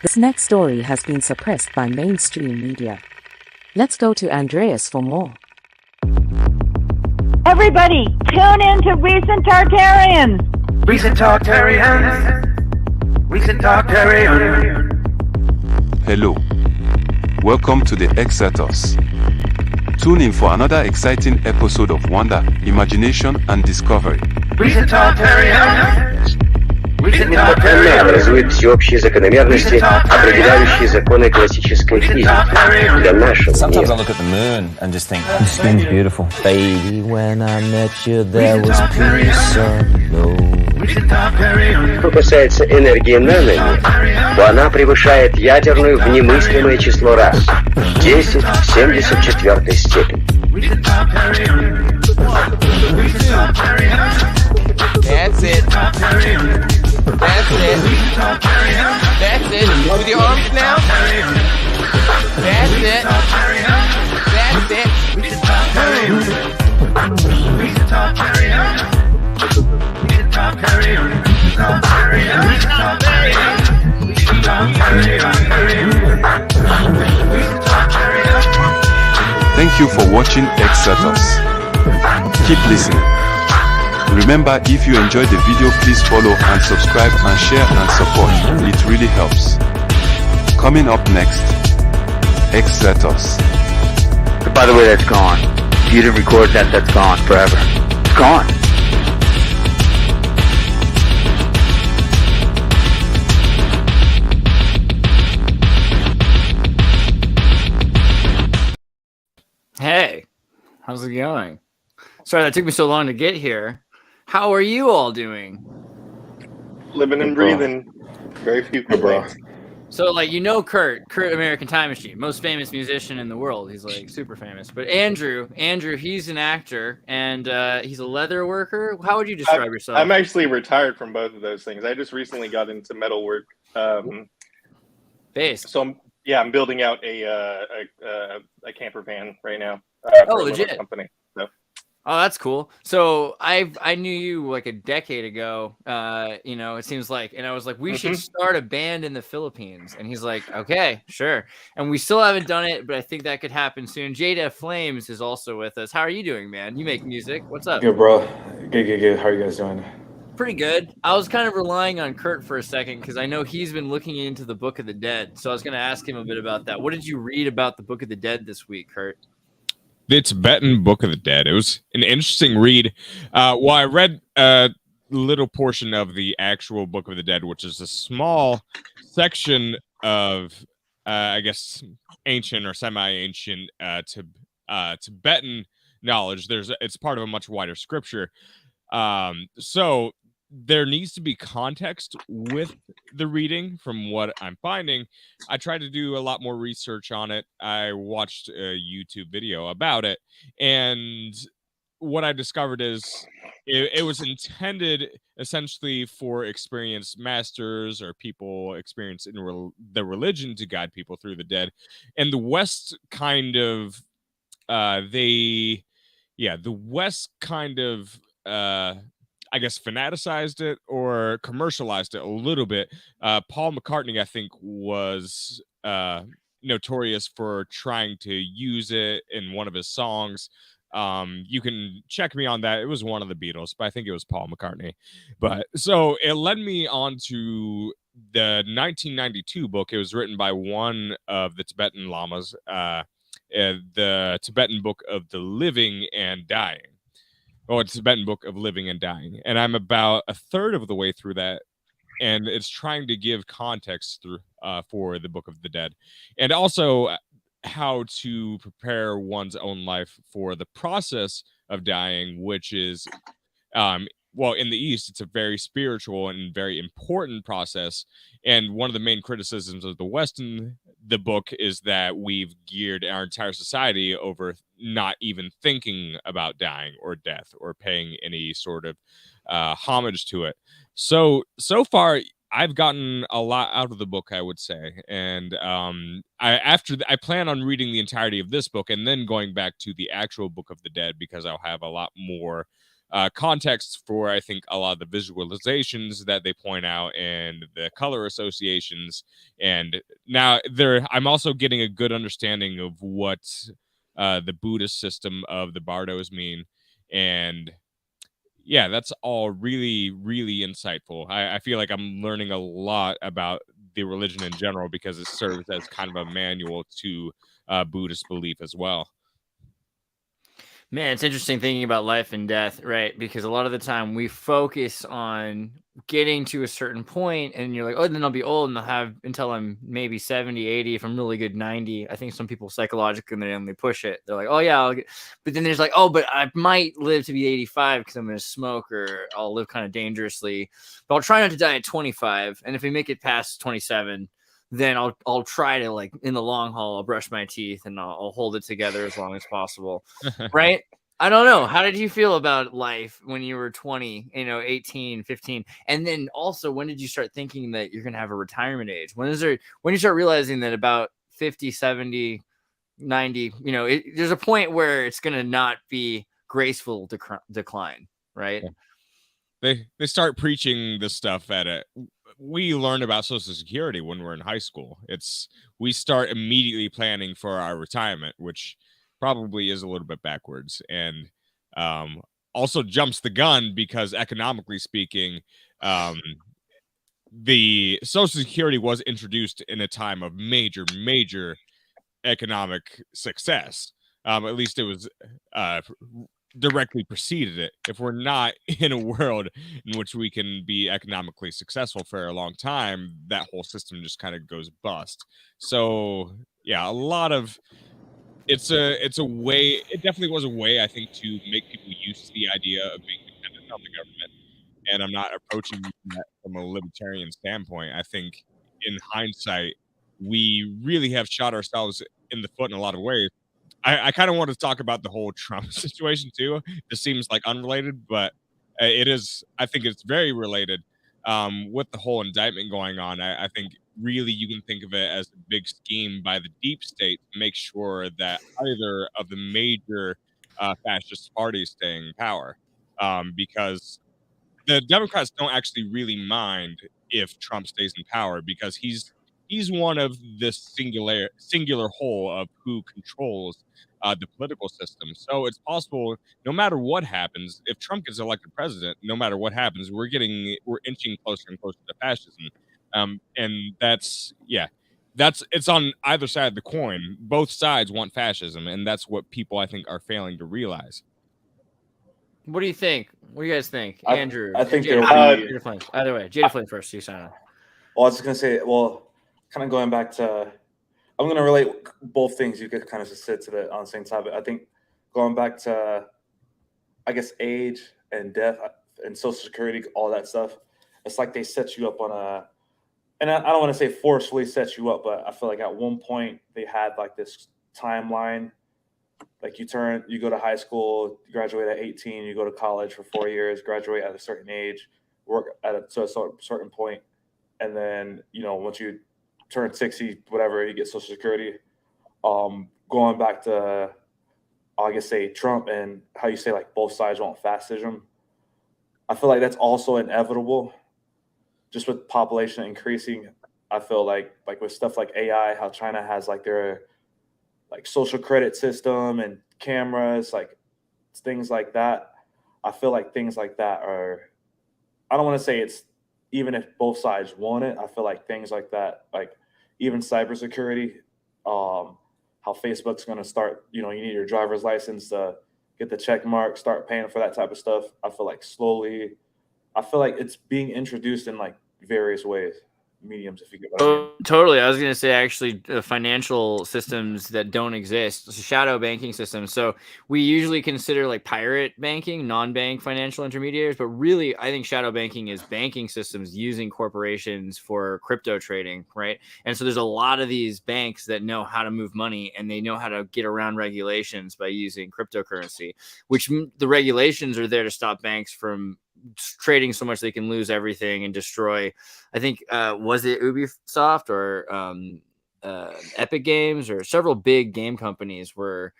This next story has been suppressed by mainstream media. Let's go to Andreas for more. Everybody, tune in to Recent Tartarians. Recent Tartarians. Recent Tartarians. Hello. Welcome to the Xirtus. Tune in for another exciting episode of wonder, imagination, and discovery. Recent Tartarians. АПМ образует всеобщие закономерности, определяющие законы классической физики для нашего Sometimes I мира. look at the moon and just think, the skin's beautiful. Baby, when I met you, there was peace unknown. Что касается энергии наномер, то она превышает ядерную в немыслимое число раз. 10 в 74 степени. That's it. That's it. That's it. With your arms now. That's it. That's it. Thank you for watching Xirtus. Keep listening. Remember, if you enjoyed the video, please follow and subscribe and share and support. It really helps. Coming up next, Xirtus. By the way, that's gone. If you didn't record that, that's gone forever. It's gone. Hey, how's it going? Sorry that took me so long to get here. How are you all doing? Living and breathing. Very few people. So, like, you know Kurt American Time Machine, most famous musician in the world. He's, like, super famous. But Andrew, he's an actor, and he's a leather worker. How would you describe yourself? I'm actually retired from both of those things. I just recently got into metalwork. Bass. So, I'm building out a camper van right now. Oh, legit. Company. So. Oh, that's cool. So I knew you like a decade ago. It seems like, and I was like, we should start a band in the Philippines. And he's like, okay, sure. And we still haven't done it, but I think that could happen soon. Jada Flames is also with us. How are you doing, man? You make music. What's up? Good, bro. Good. How are you guys doing? Pretty good. I was kind of relying on Kurt for a second because I know he's been looking into the Book of the Dead. So I was going to ask him a bit about that. What did you read about the Book of the Dead this week, Kurt? The Tibetan Book of the Dead. It was an interesting read. Well, I read a little portion of the actual Book of the Dead, which is a small section of, I guess, ancient or semi-ancient Tibetan knowledge. It's part of a much wider scripture. So there needs to be context with the reading from what I'm finding. I tried to do a lot more research on it. I watched a YouTube video about it, and what I discovered is it was intended essentially for experienced masters or people experienced in the religion to guide people through the dead. And the West kind of the West kind of I guess fanaticized it or commercialized it a little bit. Paul McCartney, I think, was notorious for trying to use it in one of his songs. You can check me on that. It was one of the Beatles, but I think it was Paul McCartney. But so it led me on to the 1992 book. It was written by one of the Tibetan lamas, the Tibetan Book of the Living and Dying. Oh, it's Tibetan Book of Living and Dying. And I'm about a third of the way through that. And it's trying to give context for the Book of the Dead. And also how to prepare one's own life for the process of dying, which is, well, in the East, it's a very spiritual and very important process. And one of the main criticisms of the West in the book is that we've geared our entire society over not even thinking about dying or death or paying any sort of homage to it. So far, I've gotten a lot out of the book, I would say. And I plan on reading the entirety of this book and then going back to the actual Book of the Dead, because I'll have a lot more context for, I think, a lot of the visualizations that they point out and the color associations. And now I'm also getting a good understanding of what the Buddhist system of the Bardos mean. And yeah, that's all really, really insightful. I feel like I'm learning a lot about the religion in general because it serves as kind of a manual to Buddhist belief as well. Man, it's interesting thinking about life and death, right? Because a lot of the time we focus on getting to a certain point and you're like, oh, then I'll be old and I'll have until I'm maybe 70, 80, if I'm really good, 90. I think some people psychologically, they push it. They're like, oh, yeah. But then there's like, oh, but I might live to be 85 because I'm going to smoke or I'll live kind of dangerously. But I'll try not to die at 25. And if we make it past 27, then I'll try to, like, in the long haul, I'll brush my teeth and I'll hold it together as long as possible. Right? I don't know. How did you feel about life when you were 20, 18, 15? And then also, when did you start thinking that you're going to have a retirement age? When you start realizing that about 50, 70, 90, there's a point where it's going to not be graceful decline, right? They start preaching this stuff we learn about Social Security when we're in high school. We start immediately planning for our retirement, which probably is a little bit backwards, and also jumps the gun because economically speaking, the Social Security was introduced in a time of major economic success. At least it was directly preceded it. If we're not in a world in which we can be economically successful for a long time, that whole system just kind of goes bust. So yeah, it's a way. It definitely was a way, I think, to make people used to the idea of being dependent on the government. And I'm not approaching that from a libertarian standpoint. I think in hindsight, we really have shot ourselves in the foot in a lot of ways. I kind of want to talk about the whole Trump situation too. This seems like unrelated, but it is. I think it's very related with the whole indictment going on. I think really you can think of it as a big scheme by the deep state to make sure that either of the major fascist parties stay in power, because the Democrats don't actually really mind if Trump stays in power because he's one of this singular whole of who controls the political system. So it's possible, no matter what happens, if Trump gets elected president, no matter what happens, we're inching closer and closer to fascism. And it's on either side of the coin. Both sides want fascism, and that's what people, I think, are failing to realize. What do you think? What do you guys think, Andrew? I think Jada Flame. Either way, Jada Flame first. You sign off. Well, I was just gonna say, kind of going back to, I'm going to relate both things. You could kind of just sit to on the same topic. I think going back to, I guess, age and death and Social Security, all that stuff, it's like they set you up on and I don't want to say forcefully set you up, but I feel like at one point they had like this timeline. Like you go to high school, you graduate at 18, you go to college for 4 years, graduate at a certain age, work at a certain point, and then, once you turn 60, whatever, you get Social Security. Going back to, I guess, say Trump and how you say like both sides want fascism. I feel like that's also inevitable. Just with population increasing, I feel like with stuff like AI, how China has like their like social credit system and cameras, like things like that. I feel like things like that are, I don't want to say it's, even if both sides want it, I feel like things like that, like even cybersecurity, how Facebook's going to start, you need your driver's license to get the check mark, start paying for that type of stuff. I feel like slowly, it's being introduced in like various ways. mediums, if you get what I mean. Totally. I was going to say, actually, financial systems that don't exist, shadow banking systems. So we usually consider like pirate banking, non-bank financial intermediaries, but really, I think shadow banking is banking systems using corporations for crypto trading, right? And so there's a lot of these banks that know how to move money, and they know how to get around regulations by using cryptocurrency, which the regulations are there to stop banks from trading so much they can lose everything and destroy. I think was it Ubisoft or Epic Games or several big game companies were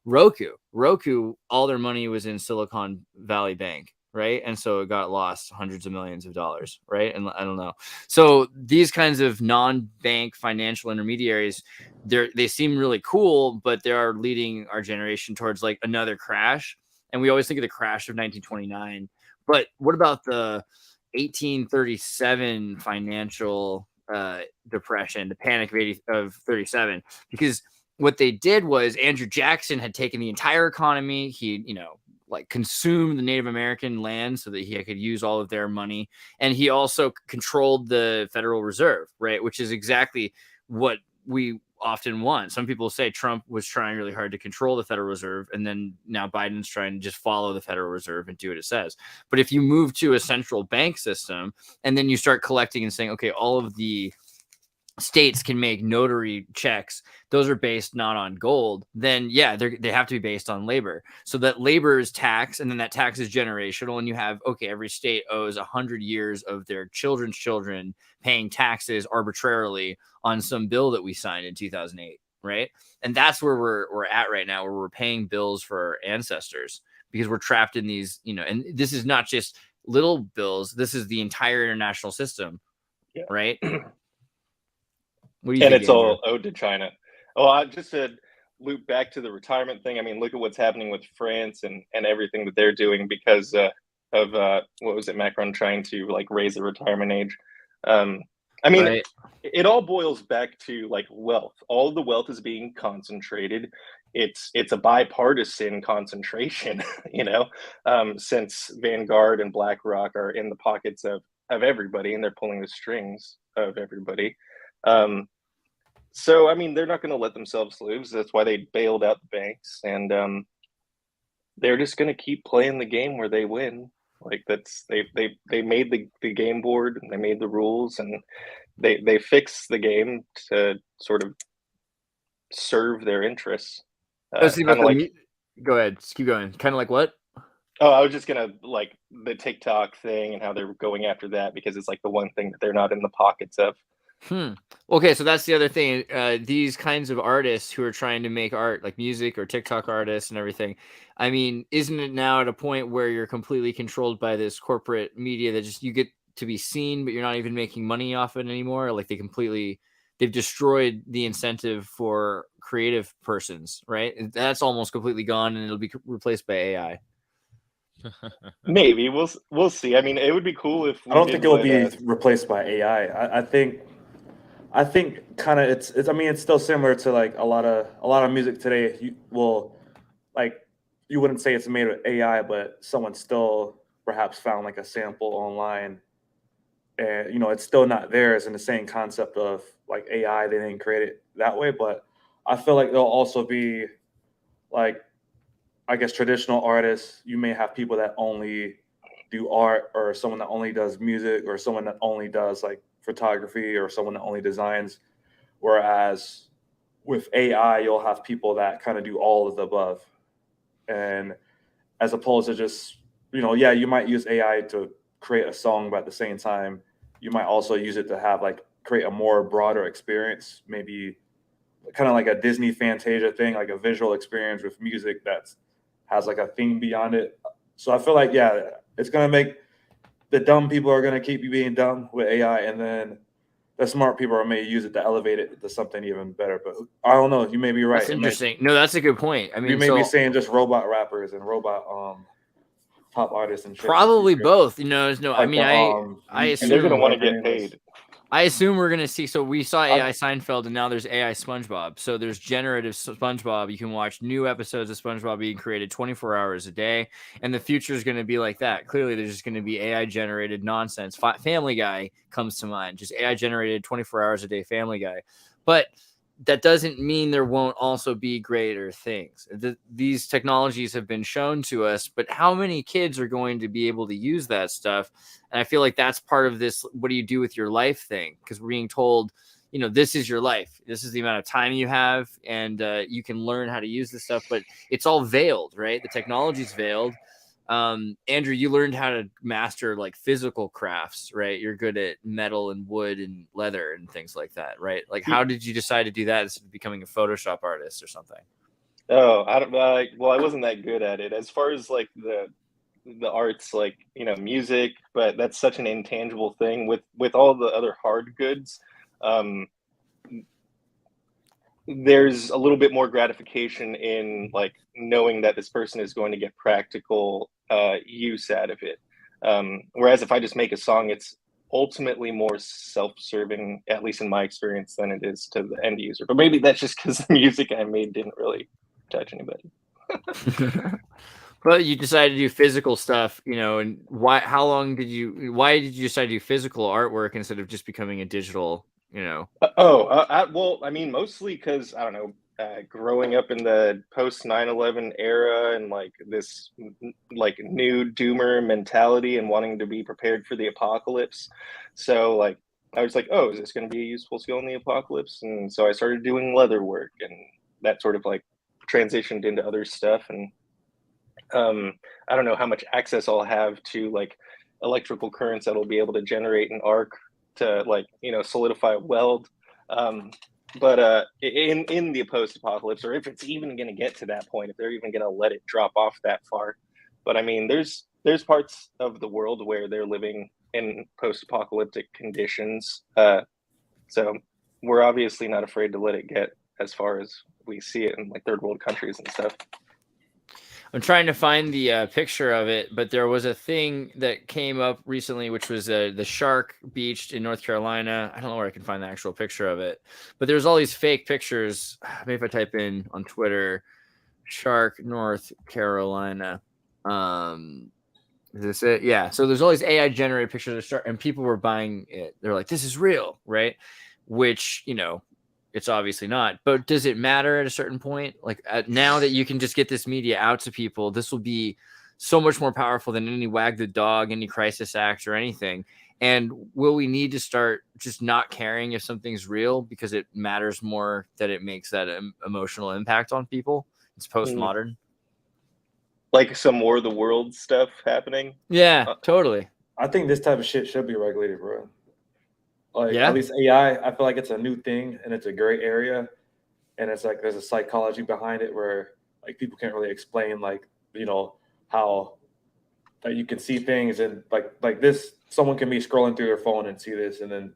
Roku, all their money was in Silicon Valley Bank, right? And so it got lost hundreds of millions of dollars, right? And I don't know. So these kinds of non-bank financial intermediaries, they seem really cool, but they are leading our generation towards like another crash. And we always think of the crash of 1929, but what about the 1837 financial depression, the panic of 37? Because what they did was Andrew Jackson had taken the entire economy. He, like consumed the Native American land so that he could use all of their money. And he also controlled the Federal Reserve, right? Which is exactly what we often want. Some people say Trump was trying really hard to control the Federal Reserve, and then now Biden's trying to just follow the Federal Reserve and do what it says. But if you move to a central bank system and then you start collecting and saying, okay, all of the states can make notary checks, those are based not on gold, then yeah, they have to be based on labor. So that labor is tax, and then that tax is generational, and you have, okay, every state owes 100 years of their children's children paying taxes arbitrarily on some bill that we signed in 2008, right? And that's where we're at right now, where we're paying bills for our ancestors because we're trapped in these, and this is not just little bills, this is the entire international system, right? What do you think, it's Andrew? All owed to China. Oh, I just said loop back to the retirement thing. I mean, look at what's happening with France and everything that they're doing because of what was it, Macron trying to like raise the retirement age. I mean, right. It all boils back to like wealth. All of the wealth is being concentrated. It's a bipartisan concentration, since Vanguard and BlackRock are in the pockets of everybody and they're pulling the strings of everybody. So I mean, they're not going to let themselves lose. That's why they bailed out the banks, and they're just going to keep playing the game where they win. Like they made the game board and they made the rules and they fixed the game to sort of serve their interests. Go ahead, just keep going. Kind of like what? Oh, I was just gonna like the TikTok thing and how they're going after that because it's like the one thing that they're not in the pockets of. Okay, so that's the other thing. These kinds of artists who are trying to make art, like music or TikTok artists and everything. I mean, isn't it now at a point where you're completely controlled by this corporate media that just you get to be seen, but you're not even making money off it anymore? Like they've destroyed the incentive for creative persons, right? That's almost completely gone, and it'll be replaced by AI. Maybe we'll see. I mean, it would be cool if I don't think it will be replaced by AI. I think kind of it's I mean, it's still similar to like a lot of music today. You wouldn't say it's made with AI, but someone still perhaps found like a sample online, and it's still not theirs in the same concept of like AI. They didn't create it that way, but I feel like there'll also be like, I guess, traditional artists. You may have people that only do art, or someone that only does music, or someone that only does like photography, or someone that only designs. Whereas with AI, you'll have people that kind of do all of the above. And as opposed to just, you might use AI to create a song, but at the same time, you might also use it to have like create a more broader experience, maybe kind of like a Disney Fantasia thing, like a visual experience with music that has like a theme beyond it. So I feel like, it's going to make the dumb people are going to keep being dumb with AI, and then the smart people may use it to elevate it to something even better. But I don't know. You may be right. That's interesting. No, that's a good point. I mean, you may be saying just robot rappers and robot pop artists and shit. Probably both. I mean, I assume they're going to want to get paid. I assume we're going to see. So we saw AI Seinfeld, and now there's AI SpongeBob. So there's generative SpongeBob. You can watch new episodes of SpongeBob being created 24 hours a day. And the future is going to be like that. Clearly, there's just going to be AI generated nonsense. Family Guy comes to mind. Just AI generated 24 hours a day Family Guy. But that doesn't mean there won't also be greater things. These technologies have been shown to us, but how many kids are going to be able to use that stuff? And I feel like that's part of this, what do you do with your life thing? Because we're being told, this is your life. This is the amount of time you have, and you can learn how to use this stuff, but it's all veiled, right? The technology's veiled. Andrew, you learned how to master like physical crafts, right? You're good at metal and wood and leather and things like that, right? Like, how did you decide to do that instead of becoming a Photoshop artist or something? Oh, I don't know. Well, I wasn't that good at it. As far as like the arts, like, you know, music, but that's such an intangible thing with all the other hard goods. There's a little bit more gratification in like knowing that this person is going to get practical use out of it. Whereas if I just make a song, it's ultimately more self-serving, at least in my experience, than it is to the end user. But maybe that's just because the music I made didn't really touch anybody. But you decided to do physical stuff, you know, and why did you decide to do physical artwork instead of just becoming a digital, you know? Well, I mean, mostly because, I don't know, growing up in the post 9/11 era and like this like new doomer mentality and wanting to be prepared for the apocalypse. So like, I was like, oh, is this going to be a useful skill in the apocalypse? And so I started doing leather work, and that sort of like transitioned into other stuff. And I don't know how much access I'll have to like electrical currents that'll be able to generate an arc to like, you know, solidify a weld. But in the post-apocalypse, or if it's even going to get to that point, if they're even going to let it drop off that far. But I mean, there's parts of the world where they're living in post-apocalyptic conditions. So we're obviously not afraid to let it get as far as we see it in like third world countries and stuff. I'm trying to find the picture of it, but there was a thing that came up recently, which was the shark beached in North Carolina. I don't know where I can find the actual picture of it, but there's all these fake pictures. Maybe if I type in on Twitter, shark North Carolina. Is this it? Yeah. So there's all these AI generated pictures of shark, and people were buying it. They're like, this is real, right? Which, you know, it's obviously not, but does it matter at a certain point? Like now that you can just get this media out to people, this will be so much more powerful than any wag the dog, any crisis act or anything. And will we need to start just not caring if something's real because it matters more that it makes that emotional impact on people? It's postmodern. Like some War of the Worlds stuff happening. Yeah, totally. I think this type of shit should be regulated, bro. Like, yeah? At least AI, I feel like it's a new thing and it's a gray area. And it's like there's a psychology behind it where like people can't really explain, like, you know, how that you can see things and like this, someone can be scrolling through their phone and see this and then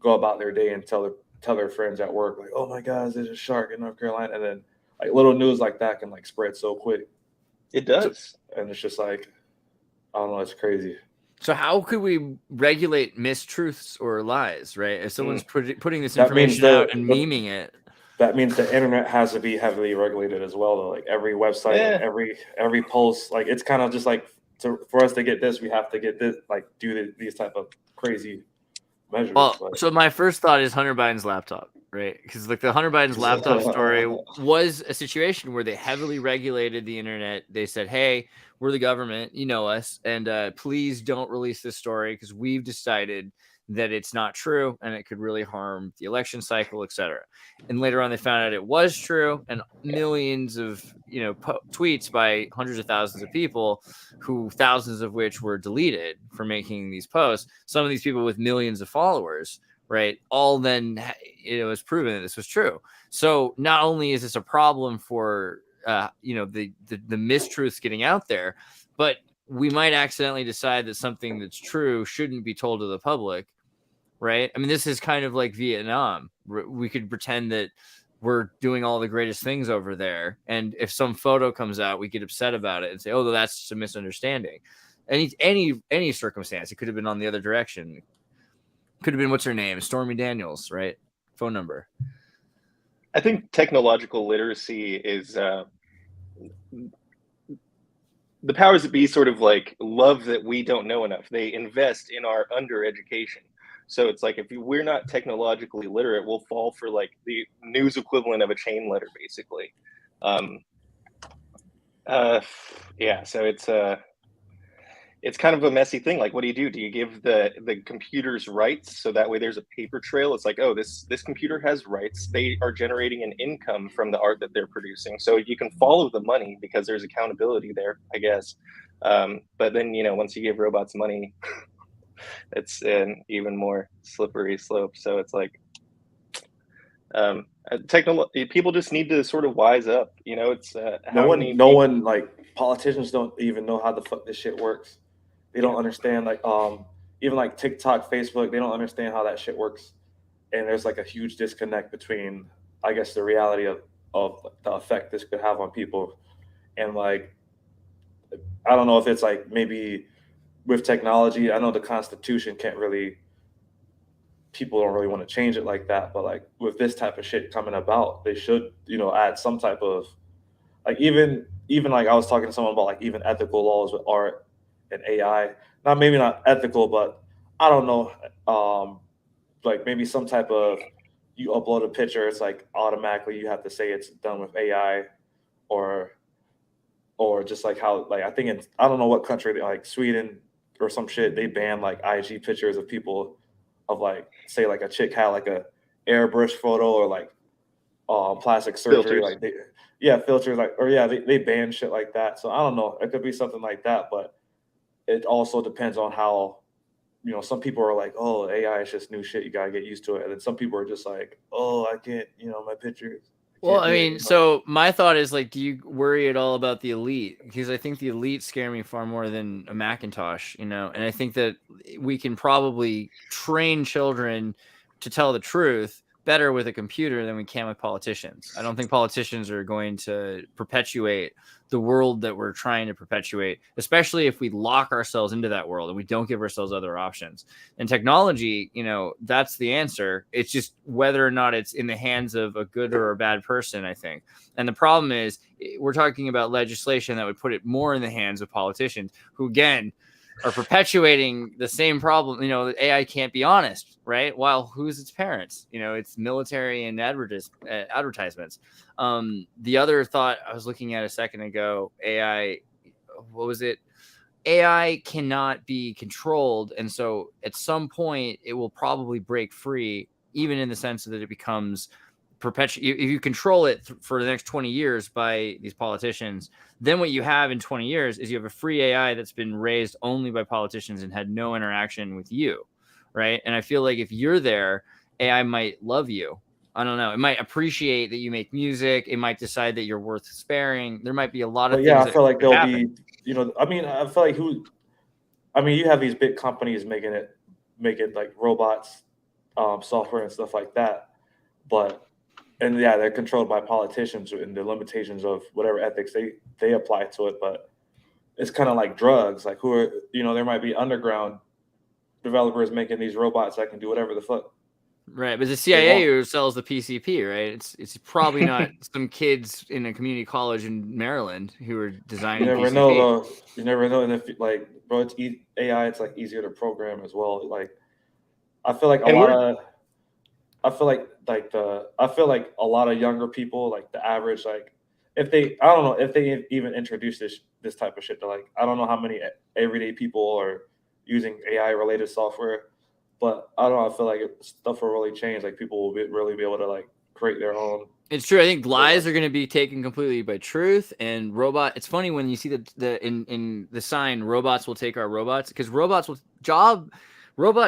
go about their day and tell their friends at work, like, oh my God, there's a shark in North Carolina. And then like little news like that can like spread so quick. It does. And it's just like, I don't know, it's crazy. So how could we regulate mistruths or lies, right? If someone's putting this information out and memeing it. That means the internet has to be heavily regulated as well, though. Like every website, every post, like it's kind of just like for us to get this, we have to get this, like do these type of crazy measures. Well, so my first thought is Hunter Biden's laptop, right? Because like the Hunter Biden's laptop story was a situation where they heavily regulated the internet. They said, hey, we're the government, you know us, and please don't release this story because we've decided that it's not true and it could really harm the election cycle, etc. And later on, they found out it was true, and millions of tweets by hundreds of thousands of people, who thousands of which were deleted for making these posts. Some of these people with millions of followers, right? All then it was proven that this was true. So not only is this a problem for the mistruths getting out there, but we might accidentally decide that something that's true shouldn't be told to the public, right? I mean, this is kind of like Vietnam. We could pretend that we're doing all the greatest things over there, and if some photo comes out, we get upset about it and say, oh, that's just a misunderstanding. Any circumstance, it could have been on the other direction. Could have been, what's her name? Stormy Daniels, right? Phone number. I think technological literacy is the powers that be sort of like love that we don't know enough. They invest in our undereducation. So it's like if we're not technologically literate, we'll fall for like the news equivalent of a chain letter, basically. So it's kind of a messy thing. Like, what do? Do you give the computers rights so that way there's a paper trail? It's like, oh, this computer has rights. They are generating an income from the art that they're producing. So you can follow the money because there's accountability there, I guess. But then, once you give robots money, it's an even more slippery slope. So it's like, people just need to sort of wise up. It's how many no people. one, like, politicians don't even know how the fuck this shit works. They don't understand, like, even like TikTok, Facebook, they don't understand how that shit works. And there's like a huge disconnect between, I guess, the reality of the effect this could have on people. And like, I don't know if it's like maybe with technology, I know the Constitution can't really, people don't really want to change it like that. But like with this type of shit coming about, they should, add some type of, like, even like I was talking to someone about like even ethical laws with art and AI. Not maybe not ethical, but I don't know. Like maybe some type of, you upload a picture, it's like automatically you have to say it's done with AI, or just like how, like, I think I don't know what country, like Sweden or some shit, they ban like IG pictures of people, of like, say like a chick had like a airbrush photo, or like plastic surgery, Filters. like filters, like, or they ban shit like that. So I don't know, it could be something like that, but it also depends on how, some people are like, oh, AI is just new shit, you gotta get used to it. And then some people are just like, oh, I can't, my pictures. Well, I mean, so my thought is like, do you worry at all about the elite? Because I think the elite scare me far more than a Macintosh, and I think that we can probably train children to tell the truth better with a computer than we can with politicians. I don't think politicians are going to perpetuate the world that we're trying to perpetuate, especially if we lock ourselves into that world and we don't give ourselves other options. And technology, that's the answer. It's just whether or not it's in the hands of a good or a bad person, I think. And the problem is we're talking about legislation that would put it more in the hands of politicians who, again, are perpetuating the same problem. AI can't be honest, right? While who's its parents? It's military and advertisements. The other thought I was looking at a second ago, AI, what was it? AI cannot be controlled. And so at some point it will probably break free, even in the sense that it becomes perpetual. If you control it for the next 20 years by these politicians, then what you have in 20 years is you have a free AI that's been raised only by politicians and had no interaction with you, right? And I feel like if you're there, AI might love you. I don't know. It might appreciate that you make music. It might decide that you're worth sparing. There might be a lot of things. I feel like there'll be, I mean, I feel like you have these big companies making it like robots, software and stuff like that. And they're controlled by politicians and the limitations of whatever ethics they apply to it. But it's kind of like drugs. Like, who are, there might be underground developers making these robots that can do whatever the fuck. Right, but the CIA who sells the PCP, right? It's probably not some kids in a community college in Maryland who are designing. You never PCP. know, though. You never know, and if like, bro, it's AI. It's like easier to program as well. Like, I feel like a lot of younger people, like the average, like, I don't know if they even introduce this type of shit to, like, I don't know how many everyday people are using AI related software, but I don't know. I feel like stuff will really change. Like, people will really be able to like create their own. It's true. I think lies are going to be taken completely by truth, and it's funny when you see in the sign, robots will take our robots, because robot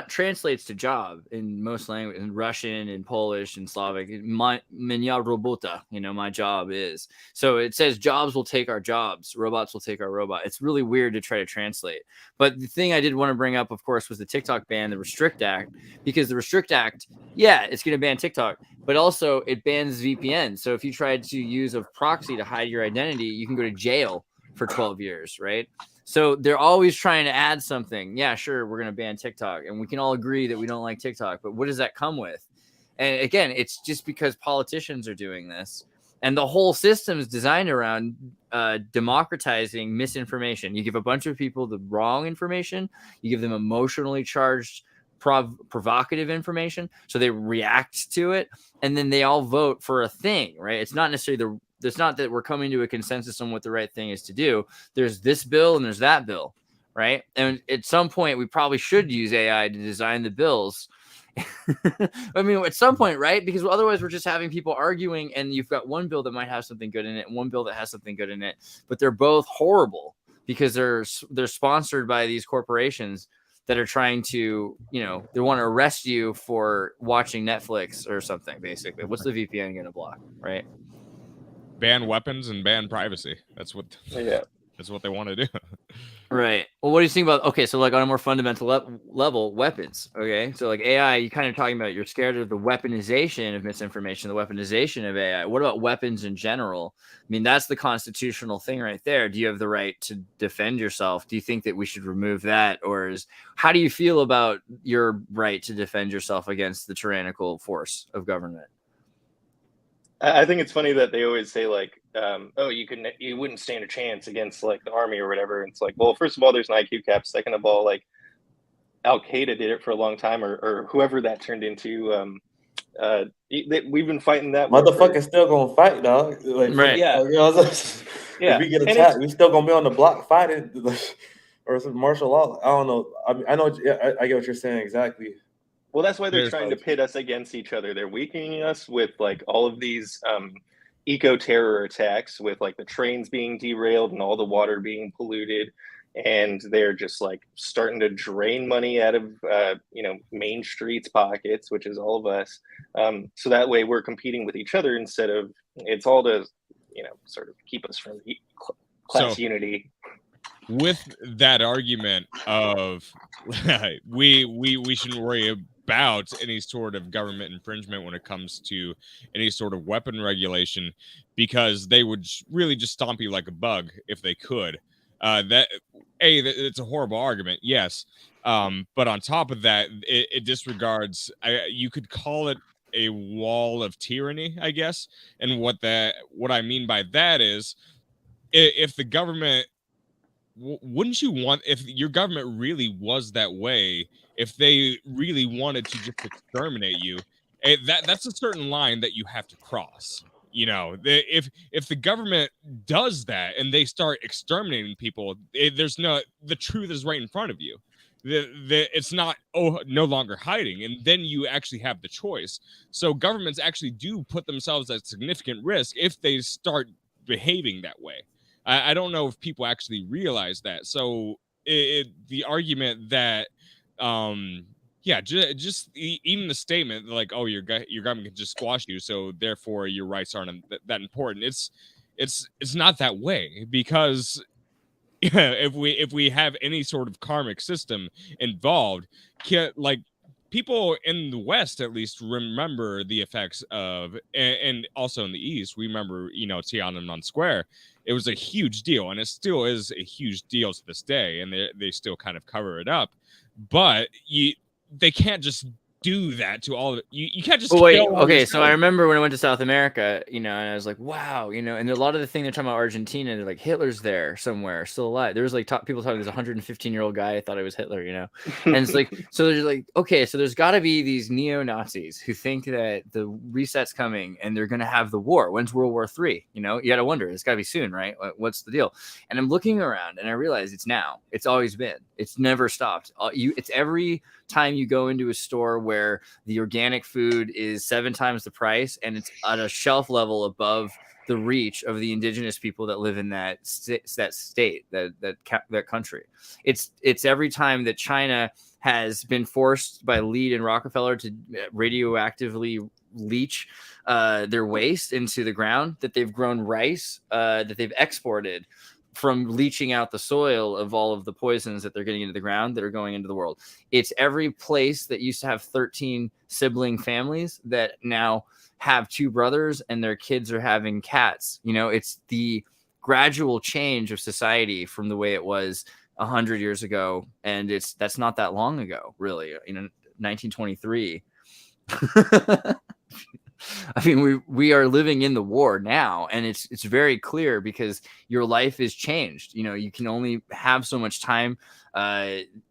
translates to job in most languages, in Russian and Polish and Slavic. Меня robota, my job is. So it says jobs will take our jobs, robots will take our robot. It's really weird to try to translate. But the thing I did want to bring up, of course, was the TikTok ban, the Restrict Act, because the Restrict Act, it's going to ban TikTok, but also it bans VPN. So if you tried to use a proxy to hide your identity, you can go to jail for 12 years, right? So they're always trying to add something. Yeah, sure, we're going to ban TikTok. And we can all agree that we don't like TikTok. But what does that come with? And again, it's just because politicians are doing this. And the whole system is designed around democratizing misinformation. You give a bunch of people the wrong information. You give them emotionally charged, provocative information. So they react to it. And then they all vote for a thing, right? It's not necessarily it's not that we're coming to a consensus on what the right thing is to do. There's this bill and there's that bill, right? And at some point, we probably should use AI to design the bills. I mean, at some point, right? Because otherwise we're just having people arguing, and you've got one bill that might have something good in it and one bill that has something good in it, but they're both horrible because they're sponsored by these corporations that are trying to, they want to arrest you for watching Netflix or something. Basically, what's the VPN going to block, right? Ban weapons and ban privacy. That's what they want to do. Right. Well, what do you think about, okay, so like on a more fundamental level, weapons, okay? So like AI, you kind of talking about you're scared of the weaponization of misinformation, the weaponization of AI. What about weapons in general? I mean, that's the constitutional thing right there. Do you have the right to defend yourself? Do you think that we should remove that? Or how do you feel about your right to defend yourself against the tyrannical force of government? I think it's funny that they always say like, oh, you wouldn't stand a chance against like the army or whatever. It's like, well, first of all, there's an IQ cap. Second of all, like Al Qaeda did it for a long time, or whoever that turned into. We've been fighting that. Motherfuckers still gonna fight, dog. Like, right? Yeah. If we get attacked, we still gonna be on the block fighting, or some martial law. I don't know. I know. I get what you're saying exactly. Well, that's why they're trying to pit us against each other. They're weakening us with like all of these eco-terror attacks, with like the trains being derailed and all the water being polluted, and they're just like starting to drain money out of Main Street's pockets, which is all of us. So that way we're competing with each other instead of, it's all to sort of keep us from class unity. With that argument of we shouldn't worry about any sort of government infringement when it comes to any sort of weapon regulation, because they would really just stomp you like a bug if they could. It's a horrible argument, yes, but on top of that, it disregards, you could call it a wall of tyranny, I guess. And what I mean by that is, if the government, wouldn't you want, if your government really was that way, if they really wanted to just exterminate you, that's a certain line that you have to cross. If the government does that and they start exterminating people, the truth is right in front of you. It's not no longer hiding, and then you actually have the choice. So governments actually do put themselves at significant risk if they start behaving that way. I don't know if people actually realize that. So the argument that, just even the statement like, oh, your government can just squash you, so therefore your rights aren't that important. It's not that way, because if we have any sort of karmic system involved, like people in the West at least remember the effects of, and also in the East, we remember, Tiananmen Square. It was a huge deal, and it still is a huge deal to this day, and they still kind of cover it up. But they can't just do that to all of it. You can't just okay, so I remember when I went to South America, and I was like, wow, and a lot of the thing they're talking about Argentina, they're like, Hitler's there somewhere, still alive. There was like people talking, there's a 115-year-old guy, I thought it was Hitler, and it's like, so there's like, okay, so there's got to be these neo-Nazis who think that the reset's coming and they're going to have the war. When's World War III? You got to wonder, it's got to be soon, right? What's the deal? And I'm looking around and I realize it's now. It's always been. It's never stopped. It's every time you go into a store where the organic food is 7 times the price and it's at a shelf level above the reach of the indigenous people that live in that state, that country. It's every time that China has been forced by Lead and Rockefeller to radioactively leach their waste into the ground, that they've grown rice that they've exported from leaching out the soil of all of the poisons that they're getting into the ground that are going into the world. It's every place that used to have 13 sibling families that now have 2 brothers and their kids are having cats. It's the gradual change of society from the way it was 100 years ago. And that's not that long ago, really, 1923. I mean, we are living in the war now, and it's very clear because your life is changed. You can only have so much time.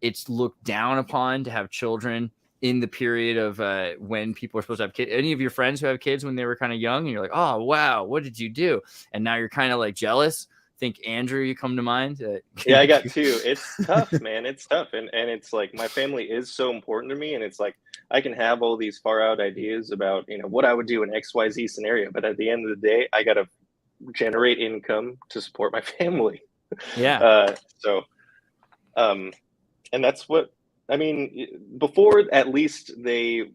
It's looked down upon to have children in the period of when people are supposed to have kids. Any of your friends who have kids when they were kind of young, and you're like, oh, wow, what did you do? And now you're kind of like jealous. Think Andrew, you come to mind? Yeah, I got 2. It's tough, man. It's tough. And it's like, my family is so important to me. And it's like, I can have all these far out ideas about, what I would do in XYZ scenario. But at the end of the day, I got to generate income to support my family. Yeah. And that's what I mean. Before, at least there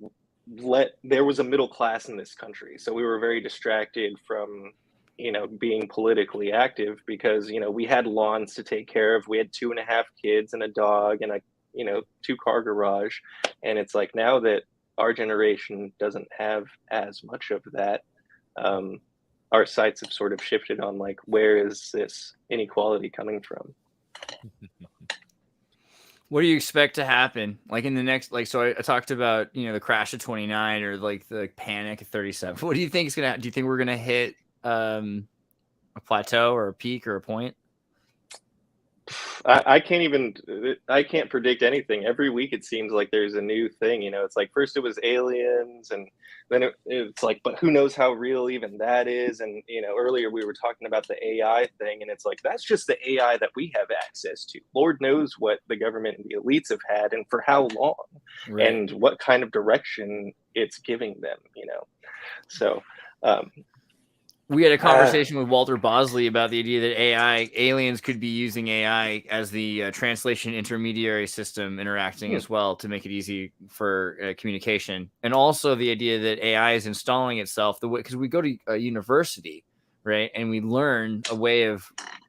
was a middle class in this country, so we were very distracted from being politically active because we had lawns to take care of. We had 2.5 kids and a dog and a 2-car garage, and it's like now that our generation doesn't have as much of that, our sights have sort of shifted on like, where is this inequality coming from? What do you expect to happen like in the next, like, so I talked about the crash of 29 or like the panic of 37. What do you think is gonna, do you think we're gonna hit a plateau or a peak or a point? I can't predict anything. Every week it seems like there's a new thing. It's like first it was aliens, and then it's like, but who knows how real even that is? And earlier we were talking about the AI thing, and it's like that's just the AI that we have access to. Lord knows what the government and the elites have had, and for how long, Right. and what kind of direction it's giving them. So. We had a conversation with Walter Bosley about the idea that aliens could be using AI as the translation intermediary system interacting as well to make it easy for communication. And also the idea that AI is installing itself the way, because we go to a university, right? And we learn a way of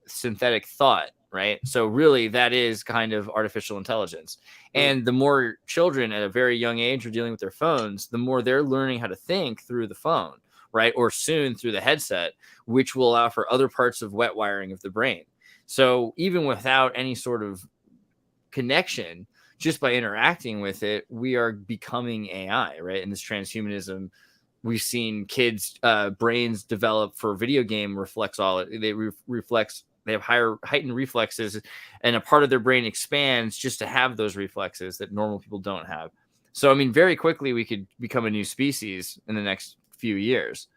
synthetic thought, right? So really that is kind of artificial intelligence. And the more children at a very young age are dealing with their phones, the more they're learning how to think through the phone. Right, or soon through the headset, which will allow for other parts of wet wiring of the brain. So even without any sort of connection, just by interacting with it, we are becoming AI, right? And this transhumanism, we've seen kids' brains develop for video game reflexology. They have heightened reflexes, and a part of their brain expands just to have those reflexes that normal people don't have. So, I mean, very quickly we could become a new species in the next few years.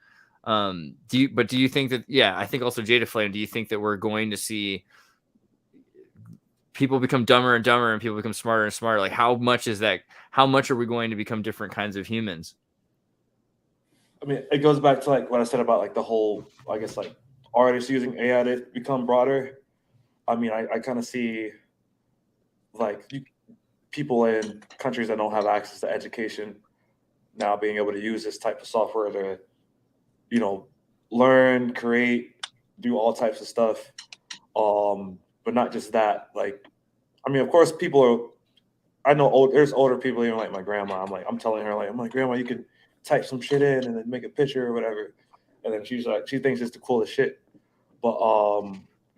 Do you think that, I think also Jada Flame, do you think that we're going to see people become dumber and dumber and people become smarter and smarter? Like how much are we going to become different kinds of humans? I mean, it goes back to like what I said about like the whole, I guess, like artists using AI to become broader. I mean, I kind of see like people in countries that don't have access to education now being able to use this type of software to, learn, create, do all types of stuff. But not just that. Like, I mean, of course, there's older people, even like my grandma. I'm telling her, like, I'm like, Grandma, you can type some shit in and then make a picture or whatever. And then she's like, she thinks it's the coolest shit. But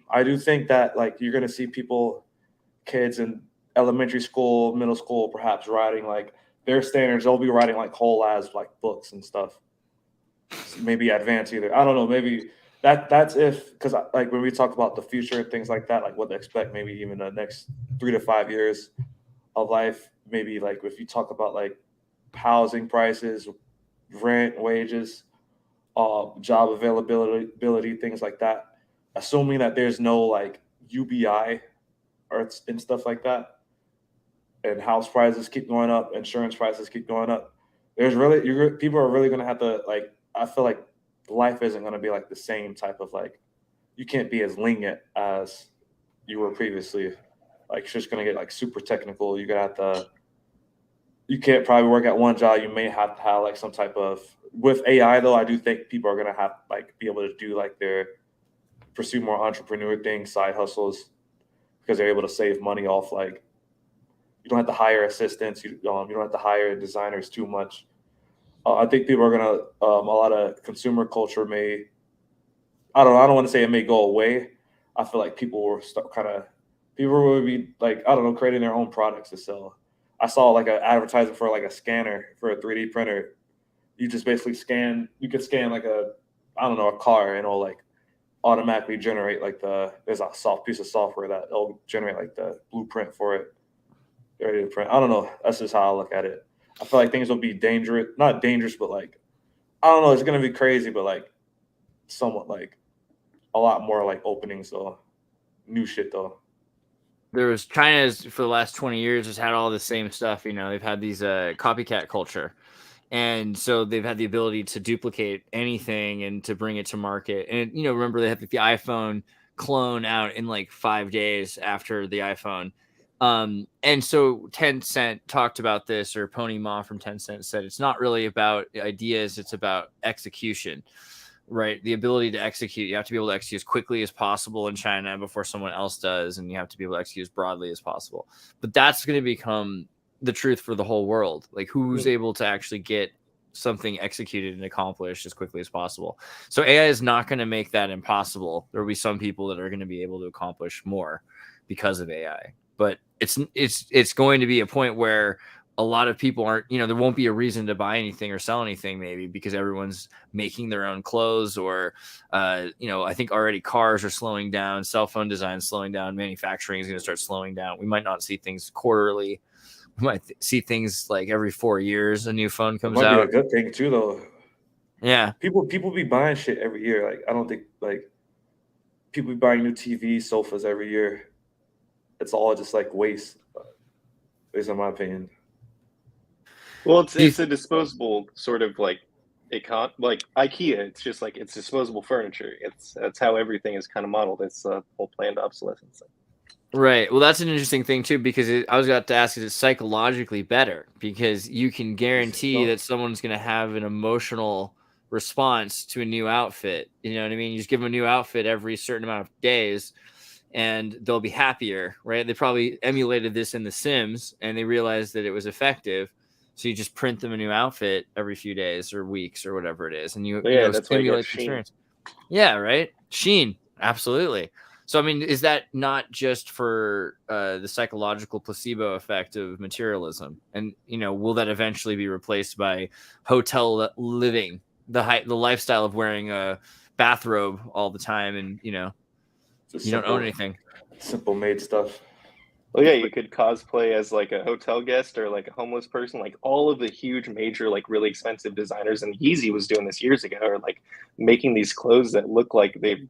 I do think that like you're gonna see kids in elementary school, middle school, perhaps writing like their standards. They'll be writing like whole as like books and stuff. Maybe advanced either. I don't know. Maybe that's because like when we talk about the future and things like that, like what to expect, maybe even the next 3 to 5 years of life. Maybe like if you talk about like housing prices, rent, wages, job availability, things like that. Assuming that there's no like UBI and stuff like that, and house prices keep going up, insurance prices keep going up. People are really going to have to like. I feel like life isn't going to be like the same type of like. You can't be as lenient as you were previously. Like it's just going to get like super technical. You can't probably work at one job. You may have to have like some type of. With AI though, I do think people are going to have like be able to do like pursue more entrepreneur things, side hustles, because they're able to save money off like. You don't have to hire assistants. You don't have to hire designers too much. I think people are gonna a lot of consumer culture may. I don't want to say it may go away. I feel like people will be like creating their own products to sell. I saw like an advertisement for like a scanner for a 3D printer. You just basically scan. You could scan like a car, and it'll like automatically generate like there's a soft piece of software that will generate like the blueprint for it. Ready to print. I don't know. That's just how I look at it. I feel like things will be dangerous. Not dangerous, but like, I don't know. It's going to be crazy, but like somewhat like a lot more like openings though. New shit though. China's for the last 20 years has had all the same stuff. They've had these copycat culture. And so they've had the ability to duplicate anything and to bring it to market. And, remember they have the iPhone clone out in like 5 days after the iPhone. And so Tencent talked about this, or Pony Ma from Tencent said it's not really about ideas, it's about execution, right? The ability to execute. You have to be able to execute as quickly as possible in China before someone else does, and you have to be able to execute as broadly as possible. But that's going to become the truth for the whole world. Like, who's able to actually get something executed and accomplished as quickly as possible. So AI is not going to make that impossible. There will be some people that are going to be able to accomplish more because of AI. But it's going to be a point where a lot of people aren't, there won't be a reason to buy anything or sell anything, maybe because everyone's making their own clothes, or I think already cars are slowing down, cell phone design is slowing down, manufacturing is going to start slowing down. We might not see things quarterly. We might see things like every 4 years a new phone comes out. Might be a good thing too, though. Yeah, people be buying shit every year. Like, I don't think like people be buying new TV sofas every year. It's all just like waste, based on my opinion. Well, it's a disposable sort of like like IKEA. It's just like it's disposable furniture. That's how everything is kind of modeled. It's a whole planned obsolescence. Right. Well, that's an interesting thing too, because I was about to ask, is it psychologically better because you can guarantee that someone's going to have an emotional response to a new outfit. You know what I mean? You just give them a new outfit every certain amount of days, and they'll be happier, right? They probably emulated this in The Sims, and they realized that it was effective. So you just print them a new outfit every few days or weeks or whatever it is, and you stimulate the experience. Yeah, right. Sheen, absolutely. So I mean, is that not just for the psychological placebo effect of materialism, and will that eventually be replaced by hotel living, the lifestyle of wearing a bathrobe all the time, and you don't own anything. Simple made stuff. Well, yeah, you could cosplay as like a hotel guest or like a homeless person. Like all of the huge, major, like really expensive designers, and Yeezy was doing this years ago, are like making these clothes that look like they've,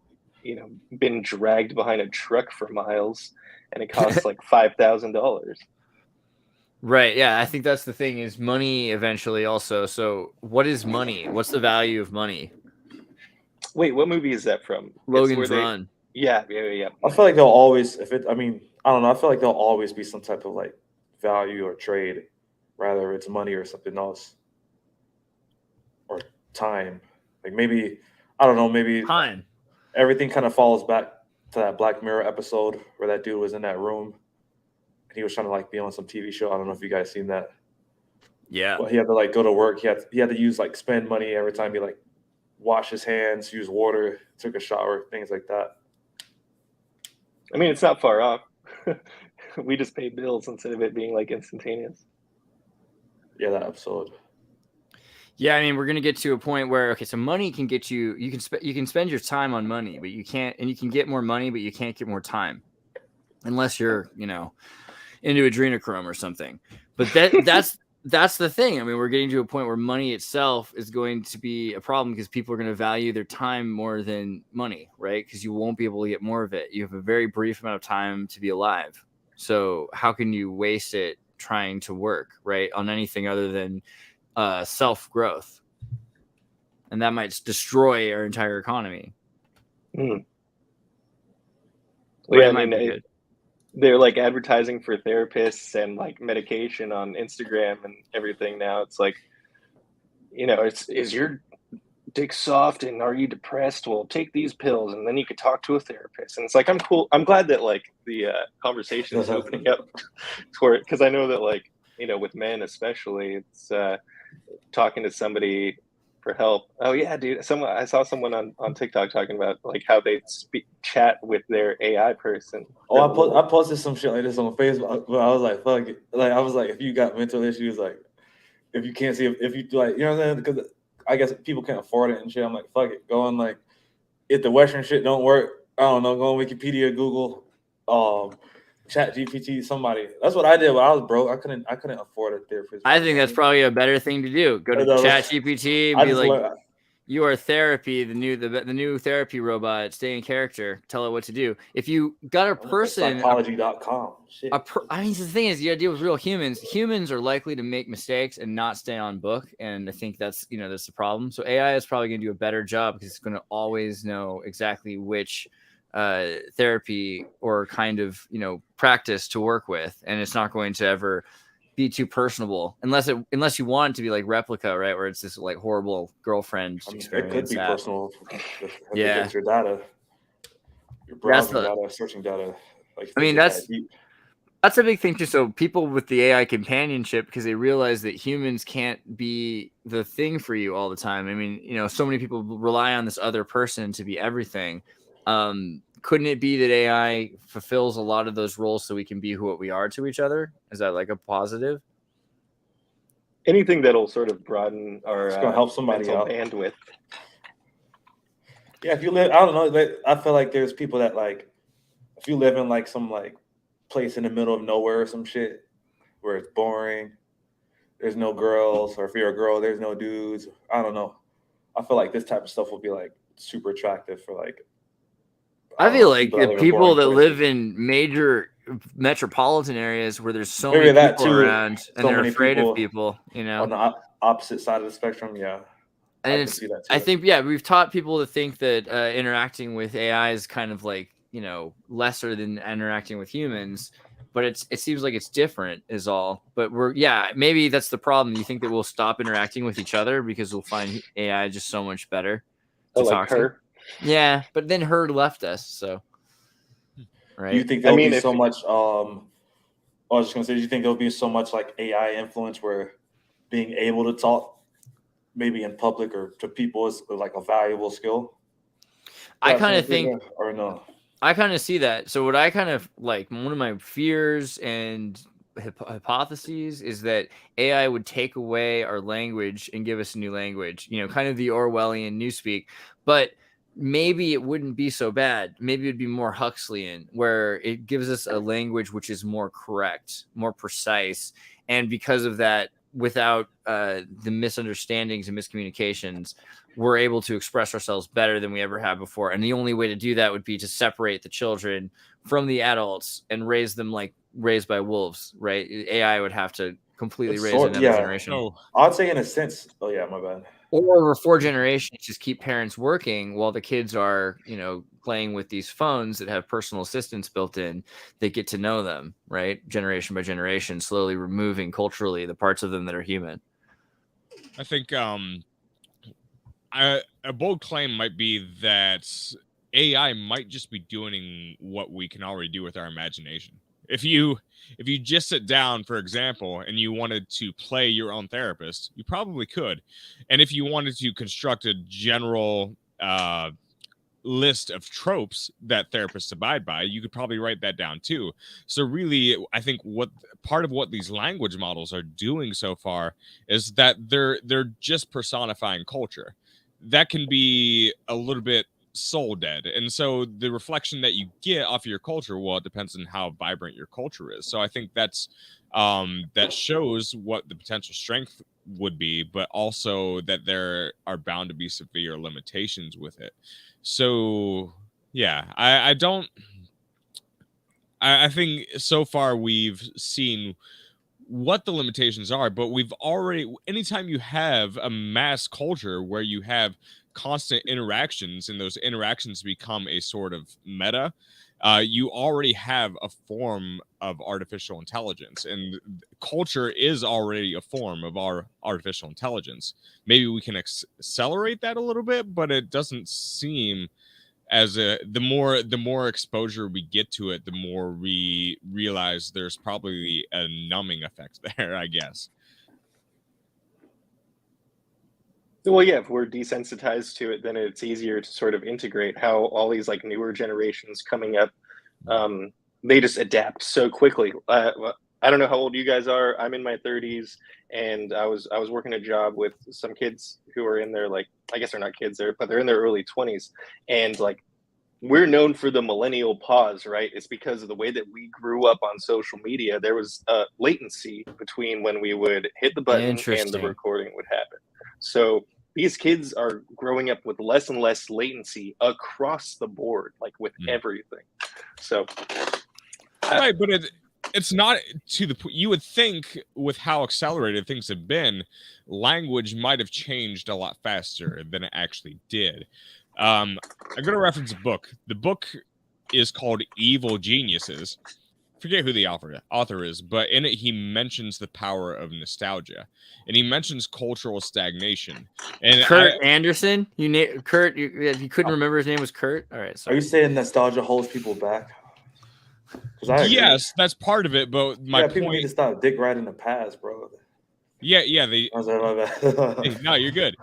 been dragged behind a truck for miles, and it costs like $5,000. Right. Yeah, I think that's the thing, is money eventually also. So what is money? What's the value of money? Wait, what movie is that from? Logan's Run. Yeah. I feel like they'll always, I don't know. I feel like there'll always be some type of like value or trade, rather it's money or something else, or time. Like maybe, I don't know, maybe time. Everything kind of falls back to that Black Mirror episode where that dude was in that room and he was trying to like be on some TV show. I don't know if you guys seen that. Yeah. But he had to like go to work. He had to use like spend money every time he like wash his hands, use water, took a shower, things like that. I mean, it's not far off. We just pay bills instead of it being like instantaneous. Yeah, that episode. Yeah, I mean, we're gonna get to a point where so money can get you. You can spend your time on money, but you can't, and you can get more money, but you can't get more time, unless you're into adrenochrome or something. But that's the thing. I mean, we're getting to a point where money itself is going to be a problem because people are going to value their time more than money, right? Because you won't be able to get more of it. You have a very brief amount of time to be alive. So how can you waste it trying to work, right, on anything other than self-growth? And that might destroy our entire economy. Well, yeah, I mean, they're like advertising for therapists and like medication on Instagram and everything now. It's like, is your dick soft and are you depressed? Well, take these pills and then you could talk to a therapist. And it's like, I'm cool. I'm glad that like the conversation is opening up for it, because I know that like, with men especially, it's talking to somebody for help. Oh yeah, dude. I saw someone on TikTok talking about like how they chat with their AI person. Oh, I posted some shit like this on Facebook. But I was like, fuck it. Like I was like, if you got mental issues, like if you can't see, if you like, you know what I'm saying? Because I guess people can't afford it and shit. I'm like, fuck it. Go on, like, if the Western shit don't work, I don't know. Go on Wikipedia, Google, Chat GPT, somebody. That's what I did when I was broke. I couldn't afford a therapist. I think that's probably a better thing to do. Go to Chat GPT and be like, you are therapy, the new therapy robot. Stay in character. Tell it what to do. If you got a person, psychology.com. Shit. I mean, the thing is, you got to deal with real humans. Humans are likely to make mistakes and not stay on book, and I think that's that's the problem. So AI is probably going to do a better job because it's going to always know exactly which therapy or kind of practice to work with, and it's not going to ever be too personable unless you want it to be like Replica, right, where it's this like horrible girlfriend experience. It could be personal if it gets your data, your browsing data, searching data. Like, I mean, that's a big thing too. So people with the AI companionship, because they realize that humans can't be the thing for you all the time. I mean, so many people rely on this other person to be everything. Couldn't it be that AI fulfills a lot of those roles so we can be what we are to each other? Is that like a positive? Anything that'll sort of broaden our help somebody out. bandwidth. Yeah, if you live, I don't know. I feel like there's people that like, if you live in like some like place in the middle of nowhere or some shit where it's boring, there's no girls, or if you're a girl, there's no dudes. I don't know. I feel like this type of stuff will be like super attractive for like. I feel like the people that live in major metropolitan areas where there's so many people around and they're afraid of people, on the opposite side of the spectrum, yeah. And I think we've taught people to think that interacting with AI is kind of like lesser than interacting with humans, but it seems like it's different is all. But maybe that's the problem. You think that we'll stop interacting with each other because we'll find AI just so much better to talk to? Yeah, but then her left us, so right. You think there'll be so much? I was just gonna say, do you think there'll be so much like AI influence where being able to talk, maybe in public or to people, is like a valuable skill? I kind of think, or no. I kind of see that. So what I kind of like, one of my fears and hypotheses is that AI would take away our language and give us a new language. Kind of the Orwellian newspeak, but maybe it wouldn't be so bad. Maybe it'd be more Huxleyan, where it gives us a language which is more correct, more precise. And because of that, without the misunderstandings and miscommunications, we're able to express ourselves better than we ever have before. And the only way to do that would be to separate the children from the adults and raise them like raised by wolves, right? AI would have to completely raise another generation. Oh, I'd say in a sense, my bad. Or over 4 generations, just keep parents working while the kids are, playing with these phones that have personal assistants built in. They get to know them, right? Generation by generation, slowly removing culturally the parts of them that are human. I think a bold claim might be that AI might just be doing what we can already do with our imagination. If you just sit down, for example, and you wanted to play your own therapist, you probably could. And if you wanted to construct a general list of tropes that therapists abide by, you could probably write that down too. So really, I think part of what these language models are doing so far is that they're just personifying culture. That can be a little bit soul dead, and so the reflection that you get off of your culture, well, it depends on how vibrant your culture is. So I think that's that shows what the potential strength would be, but also that there are bound to be severe limitations with it. So yeah, I think so far we've seen what the limitations are, but we've already, anytime you have a mass culture where you have constant interactions and those interactions become a sort of meta, you already have a form of artificial intelligence, and culture is already a form of our artificial intelligence. Maybe we can accelerate that a little bit, but it doesn't seem as the more exposure we get to it, the more we realize there's probably a numbing effect there, I guess. Well, yeah, if we're desensitized to it, then it's easier to sort of integrate how all these like newer generations coming up, they just adapt so quickly. I don't know how old you guys are. I'm in my 30s, and I was working a job with some kids who are in their, like, I guess they're not kids there, but they're in their early 20s, and like, we're known for the millennial pause, right? It's because of the way that we grew up on social media. There was a latency between when we would hit the button and the recording would happen. So these kids are growing up with less and less latency across the board, like with everything. So, right, but it's not to the point. You would think with how accelerated things have been, language might have changed a lot faster than it actually did. I'm going to reference a book. The book is called Evil Geniuses. Forget who the author is, but in it he mentions the power of nostalgia, and he mentions cultural stagnation. And Kurt Anderson, Kurt, you couldn't remember his name was Kurt. All right, sorry. Are you saying nostalgia holds people back? Yes, that's part of it. But my point, people need to stop dick riding the past, bro. Yeah. No, you're good.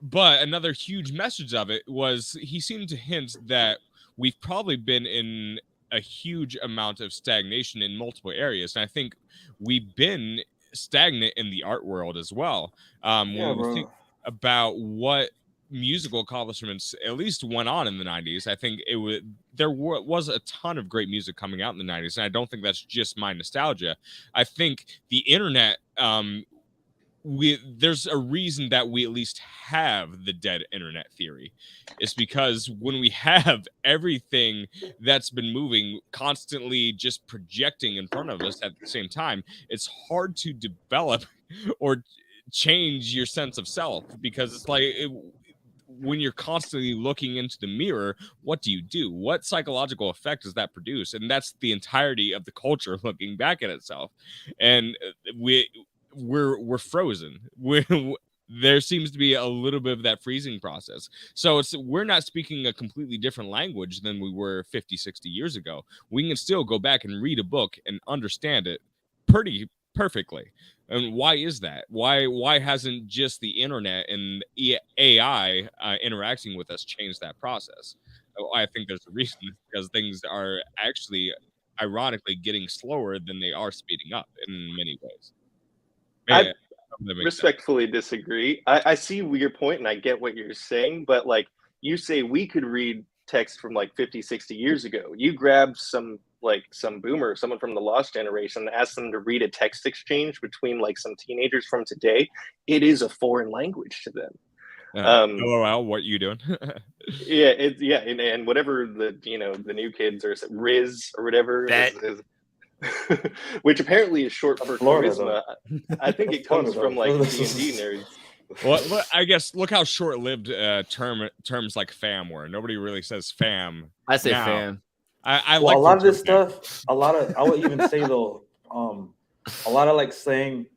But another huge message of it was he seemed to hint that we've probably been in a huge amount of stagnation in multiple areas, and I think we've been stagnant in the art world as well. When we think about what musical accomplishments at least went on in the 90s, I think there was a ton of great music coming out in the 90s, and I don't think that's just my nostalgia. I think the internet, there's a reason that we at least have the dead internet theory. It's because when we have everything that's been moving constantly just projecting in front of us at the same time, it's hard to develop or change your sense of self, because it's like when you're constantly looking into the mirror, what do you do? What psychological effect does that produce? And that's the entirety of the culture looking back at itself. And we're frozen. There seems to be a little bit of that freezing process. So we're not speaking a completely different language than we were 50, 60 years ago. We can still go back and read a book and understand it pretty perfectly. And why is that? Why hasn't just the internet and AI interacting with us changed that process? I think there's a reason, because things are actually ironically getting slower than they are speeding up in many ways. I respectfully disagree. I see your point and I get what you're saying, but like you say, we could read text from like 50, 60 years ago. You grab some boomer, someone from the lost generation, and ask them to read a text exchange between like some teenagers from today. It is a foreign language to them. LOL, what you doing? And whatever the new kids are, Riz or whatever is which apparently is short for charisma. I think it comes from like D&D nerds. Well, I guess look how short-lived terms like fam were. Nobody really says fam. I say fam. I like a lot of this stuff. I would even say though, a lot of like saying,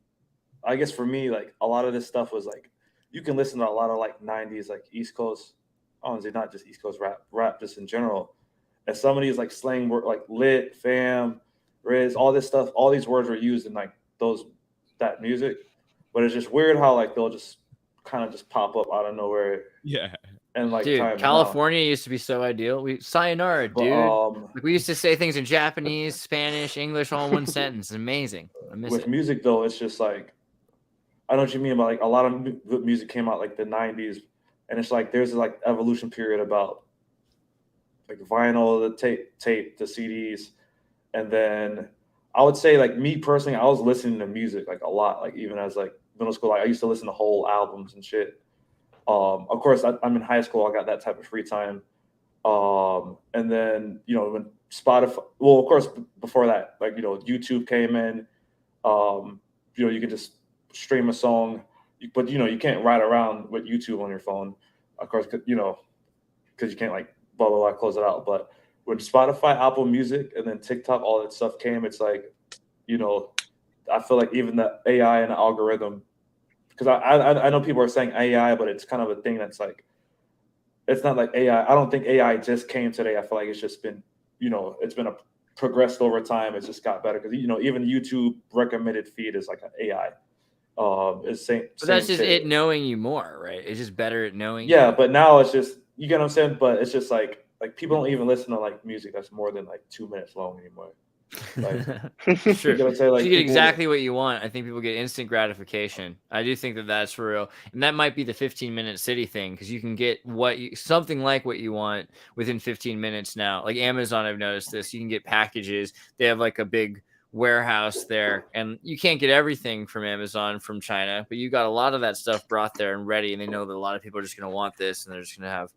I guess for me, like a lot of this stuff was like you can listen to a lot of like 90s like East Coast. I don't say not just East Coast rap just in general. And some of these like slang word like lit, fam, Riz, all this stuff, all these words were used in like that music, but it's just weird how like they'll just kind of just pop up out of nowhere. Yeah. And like, dude, California used to be so ideal. Sayonara, dude. Like we used to say things in Japanese, Spanish, English, all in one sentence. Amazing. I miss with it. music though, it's just like I know what you mean, but like a lot of good music came out like the 90s, and it's like there's like evolution period about like vinyl, the tape, the CDs. And then I would say, like me personally, I was listening to music like a lot. Like even as like middle school, like I used to listen to whole albums and shit. Of course, I'm in high school. I got that type of free time. And then when Spotify, well, of course, before that, like YouTube came in. You could just stream a song, but you can't ride around with YouTube on your phone, of course, because you can't like blah blah blah close it out, but when Spotify, Apple Music, and then TikTok, all that stuff came, it's like, I feel like even the AI and the algorithm, because I know people are saying AI, but it's kind of a thing that's like, it's not like AI. I don't think AI just came today. I feel like it's just been, it's been progressed over time. It's just got better because, even YouTube recommended feed is like an AI. It's same. But that's just it knowing you more, right? It's just better at knowing. Yeah, but now it's just, you get what I'm saying? But it's just like people don't even listen to like music that's more than like 2 minutes long anymore. Like, sure. You say, like, you get exactly what you want. I think people get instant gratification. I do think that that's for real, and that might be the 15-minute city thing, because you can get something like what you want within 15 minutes now. Like Amazon, I've noticed this. You can get packages. They have like a big warehouse there, and you can't get everything from Amazon from China, but you got a lot of that stuff brought there and ready, and they know that a lot of people are just going to want this, and they're just going to have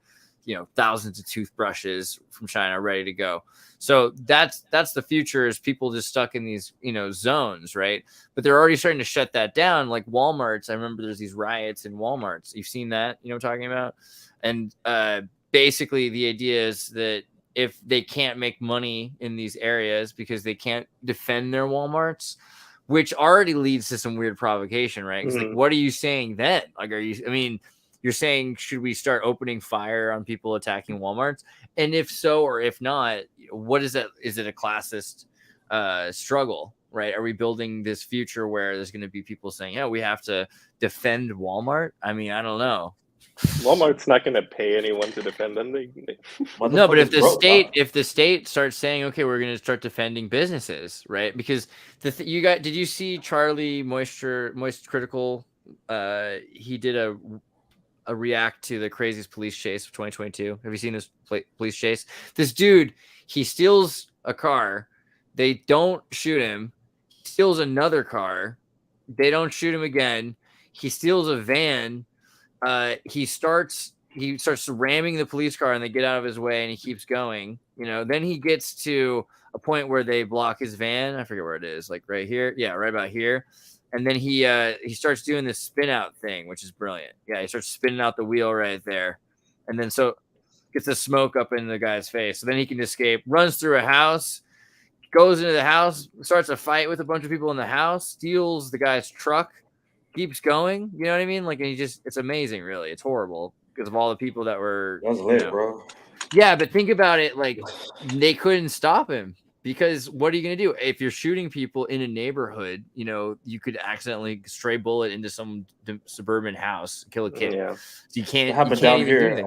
thousands of toothbrushes from China ready to go. So that's the future, is people just stuck in these, zones, right? But they're already starting to shut that down. Like Walmarts, I remember there's these riots in Walmarts. You've seen that, what I'm talking about? And basically the idea is that if they can't make money in these areas because they can't defend their Walmarts, which already leads to some weird provocation, right? Like, what are you saying then? Like, you're saying, should we start opening fire on people attacking Walmarts? And if so, or if not, what is that? Is it a classist struggle, right? Are we building this future where there's going to be people saying, yeah, we have to defend Walmart? I mean, I don't know. Walmart's not going to pay anyone to defend them. No, but if the state starts saying, okay, we're going to start defending businesses, right? Because did you see Charlie Moist Critical? He did a react to the craziest police chase of 2022. Have you seen this police chase? This dude, he steals a car. They don't shoot him. He steals another car. They don't shoot him again. He steals a van. He starts ramming the police car and they get out of his way and he keeps going. Then he gets to a point where they block his van. I forget where it is, like right here. Yeah, right about here. And then he starts doing this spin out thing, which is brilliant. Yeah, he starts spinning out the wheel right there. And then so gets the smoke up in the guy's face. So then he can escape, runs through a house, goes into the house, starts a fight with a bunch of people in the house, steals the guy's truck, keeps going. You know what I mean? Like, and it's amazing, really. It's horrible because of all the people that were. That was lit, bro. Yeah, but think about it. Like, they couldn't stop him because what are you going to do? If you're shooting people in a neighborhood, you could accidentally stray bullet into some suburban house, kill a kid. Yeah. So you can't. It happened down here.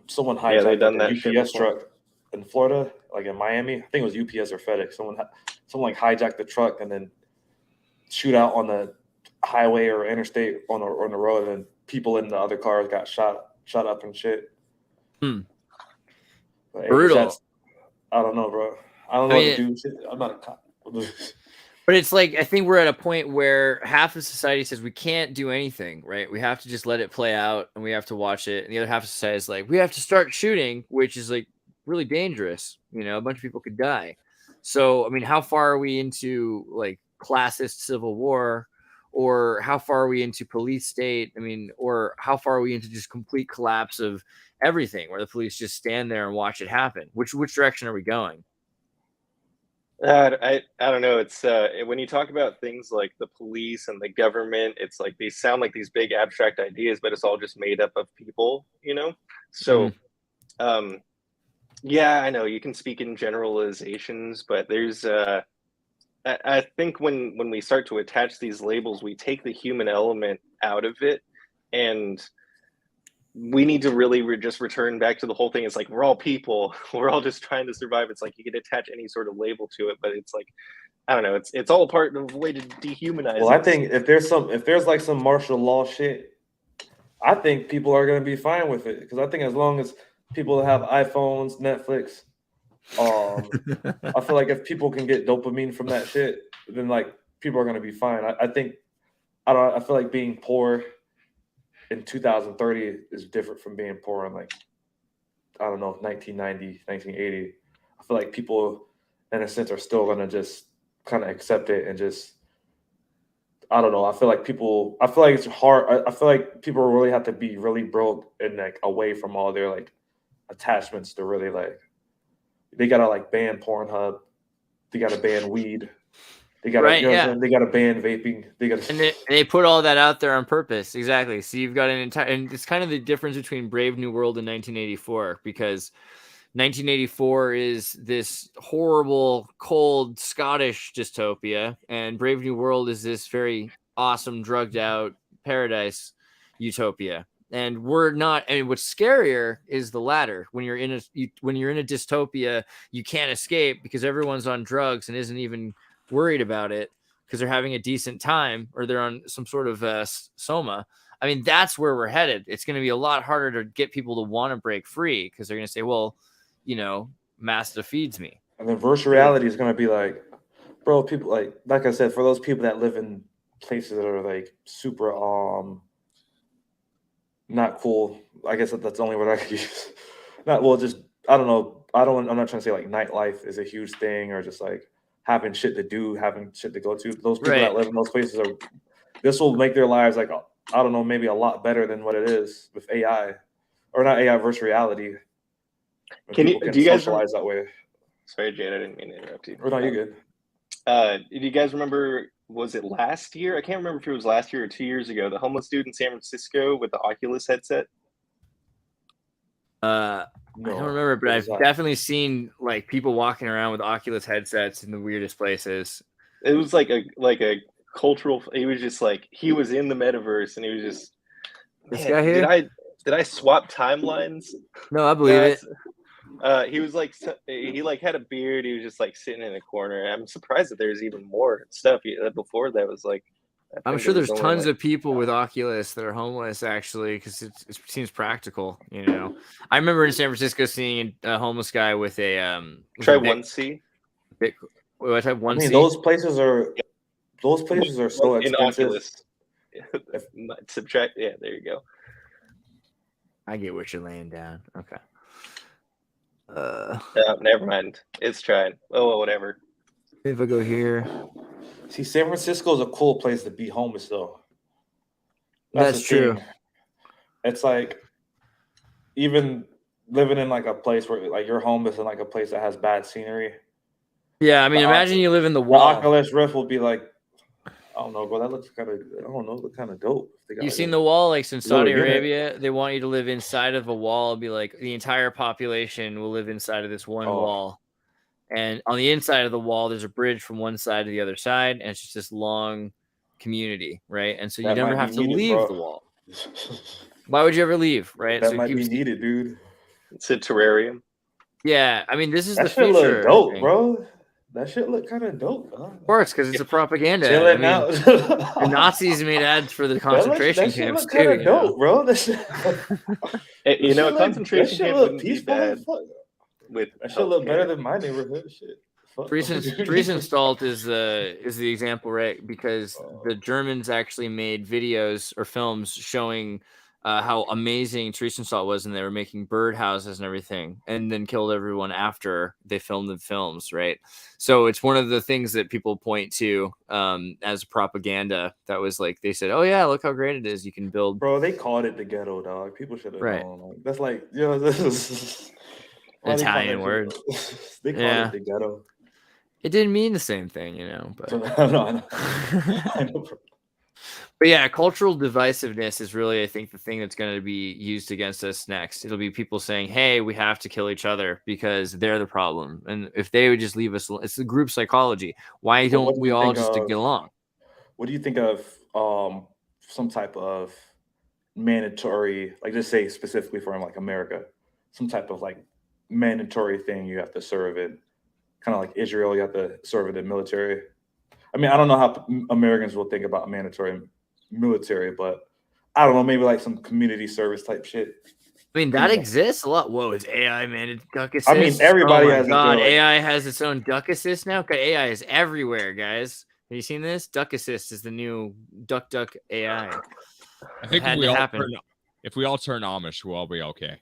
Someone hijacked that UPS truck in Florida, like in Miami. I think it was UPS or FedEx. Someone like hijacked the truck and then shoot out on the highway or interstate on the road, and people in the other cars got shot up and shit. Brutal. I don't know, bro. I don't know what to do. I'm not a cop. But it's like, I think we're at a point where half of society says we can't do anything, right? We have to just let it play out and we have to watch it. And the other half of society is like, we have to start shooting, which is like really dangerous. A bunch of people could die. So, I mean, how far are we into like classist civil war? Or how far are we into police state? I mean, or how far are we into just complete collapse of everything where the police just stand there and watch it happen? Which direction are we going? I don't know. It's when you talk about things like the police and the government, it's like they sound like these big abstract ideas, but it's all just made up of people, So, yeah, I know you can speak in generalizations, but there's I think when we start to attach these labels, we take the human element out of it, and we need to really just return back to the whole thing. It's like, we're all people. We're all just trying to survive. It's like you can attach any sort of label to it, but it's like, I don't know. It's all part of a way to dehumanize. Well, I think if there's like some martial law shit, I think people are going to be fine with it. Because I think as long as people have iPhones, Netflix, I feel like if people can get dopamine from that shit, then like people are going to be fine. I feel like being poor in 2030 is different from being poor in, like, I don't know, 1990, 1980. I feel like people, in a sense, are still going to just kind of accept it and just, I don't know. I feel like it's hard. I feel like people really have to be really broke and like away from all their like attachments to really like, they got to like ban Pornhub. They got to ban weed. They got to, they got to ban vaping. And they put all that out there on purpose. Exactly. So you've got an entire, and it's kind of the difference between Brave New World and 1984, because 1984 is this horrible, cold Scottish dystopia, and Brave New World is this very awesome, drugged out paradise utopia. And we're not. And what's scarier is the latter. When you're in a dystopia, you can't escape because everyone's on drugs and isn't even worried about it because they're having a decent time or they're on some sort of soma. I mean, that's where we're headed. It's going to be a lot harder to get people to want to break free because they're going to say, well, Mazda feeds me. And then virtual reality is going to be like, bro, people like I said, for those people that live in places that are like super not cool. I guess that's the only word I could use. I don't know. I'm not trying to say like nightlife is a huge thing or just like having shit to do, having shit to go to. Those people that live in those places this will make their lives like, I don't know, maybe a lot better than what it is with AI or not AI, virtual reality. Do you guys socialize that way? Sorry, Jade, I didn't mean to interrupt you. Oh, no, you're good. Do you guys remember? Was it last year? I can't remember if it was last year or 2 years ago. The homeless dude in San Francisco with the Oculus headset. I don't remember, but I've definitely seen like people walking around with Oculus headsets in the weirdest places. It was like a cultural. He was just like he was in the metaverse, and he was just this guy here. Did I swap timelines? No, I believe it. He was like he like had a beard. He was just like sitting in a corner. I'm surprised that there's even more stuff before that was like. I'm sure there's tons of people with Oculus that are homeless, actually, because it seems practical. You know, I remember in San Francisco seeing a homeless guy with a try 1C. What type 1C? I mean, those places are so expensive. In Oculus. Subtract. Yeah, there you go. I get what you're laying down. Okay. Never mind. It's trying. Oh, well, whatever. If I go here. See, San Francisco is a cool place to be homeless, though. That's true. It's like even living in like a place where like you're homeless in like a place that has bad scenery. Yeah, I mean, imagine you live in the wall. The Oculus Rift will be like, I don't know, bro. That looks kind of, I don't know, look kind of dope. You've seen the wall, like in Saudi Arabia, they want you to live inside of a wall. It'll be like the entire population will live inside of this one wall. And on the inside of the wall, there's a bridge from one side to the other side, and it's just this long community, right? And so you never have to leave the wall. Why would you ever leave, right? That might be needed, dude. It's a terrarium. Yeah, I mean, this is the future. Look dope, bro. That shit look kind of dope. Huh? Of course, because it's a propaganda. I mean, the Nazis made ads for the concentration camps too. Kind of dope, bro. That shit, you know, a concentration camp wouldn't be bad. That should look better than my neighborhood shit. Friesenstadt is the example, right? Because the Germans actually made videos or films showing how amazing Friesenstadt was, and they were making birdhouses and everything, and then killed everyone after they filmed the films, right? So it's one of the things that people point to as propaganda. That was like they said, "Oh yeah, look how great it is! You can build." Bro, they called it the ghetto, dog. People should have known. Like, that's like, you know, this is Italian word. They call it the ghetto. It didn't mean the same thing, you know. But I know. But yeah, cultural divisiveness is really, I think, the thing that's going to be used against us next. It'll be people saying, "Hey, we have to kill each other because they're the problem." And if they would just leave us, it's the group psychology. Why don't we all just get along? What do you think of some type of mandatory, like just say specifically for like America, some type of like mandatory thing you have to serve in, kind of like Israel, you have to serve in the military? I mean, I don't know how Americans will think about mandatory military, but I don't know, maybe like some community service type shit. I mean, that exists a lot. Whoa, is AI managed duck assist? I mean, everybody has. God, AI has its own duck assist now. AI is everywhere, guys. Have you seen this? Duck assist is the new duck AI. I think if we all turn Amish, we'll all be okay.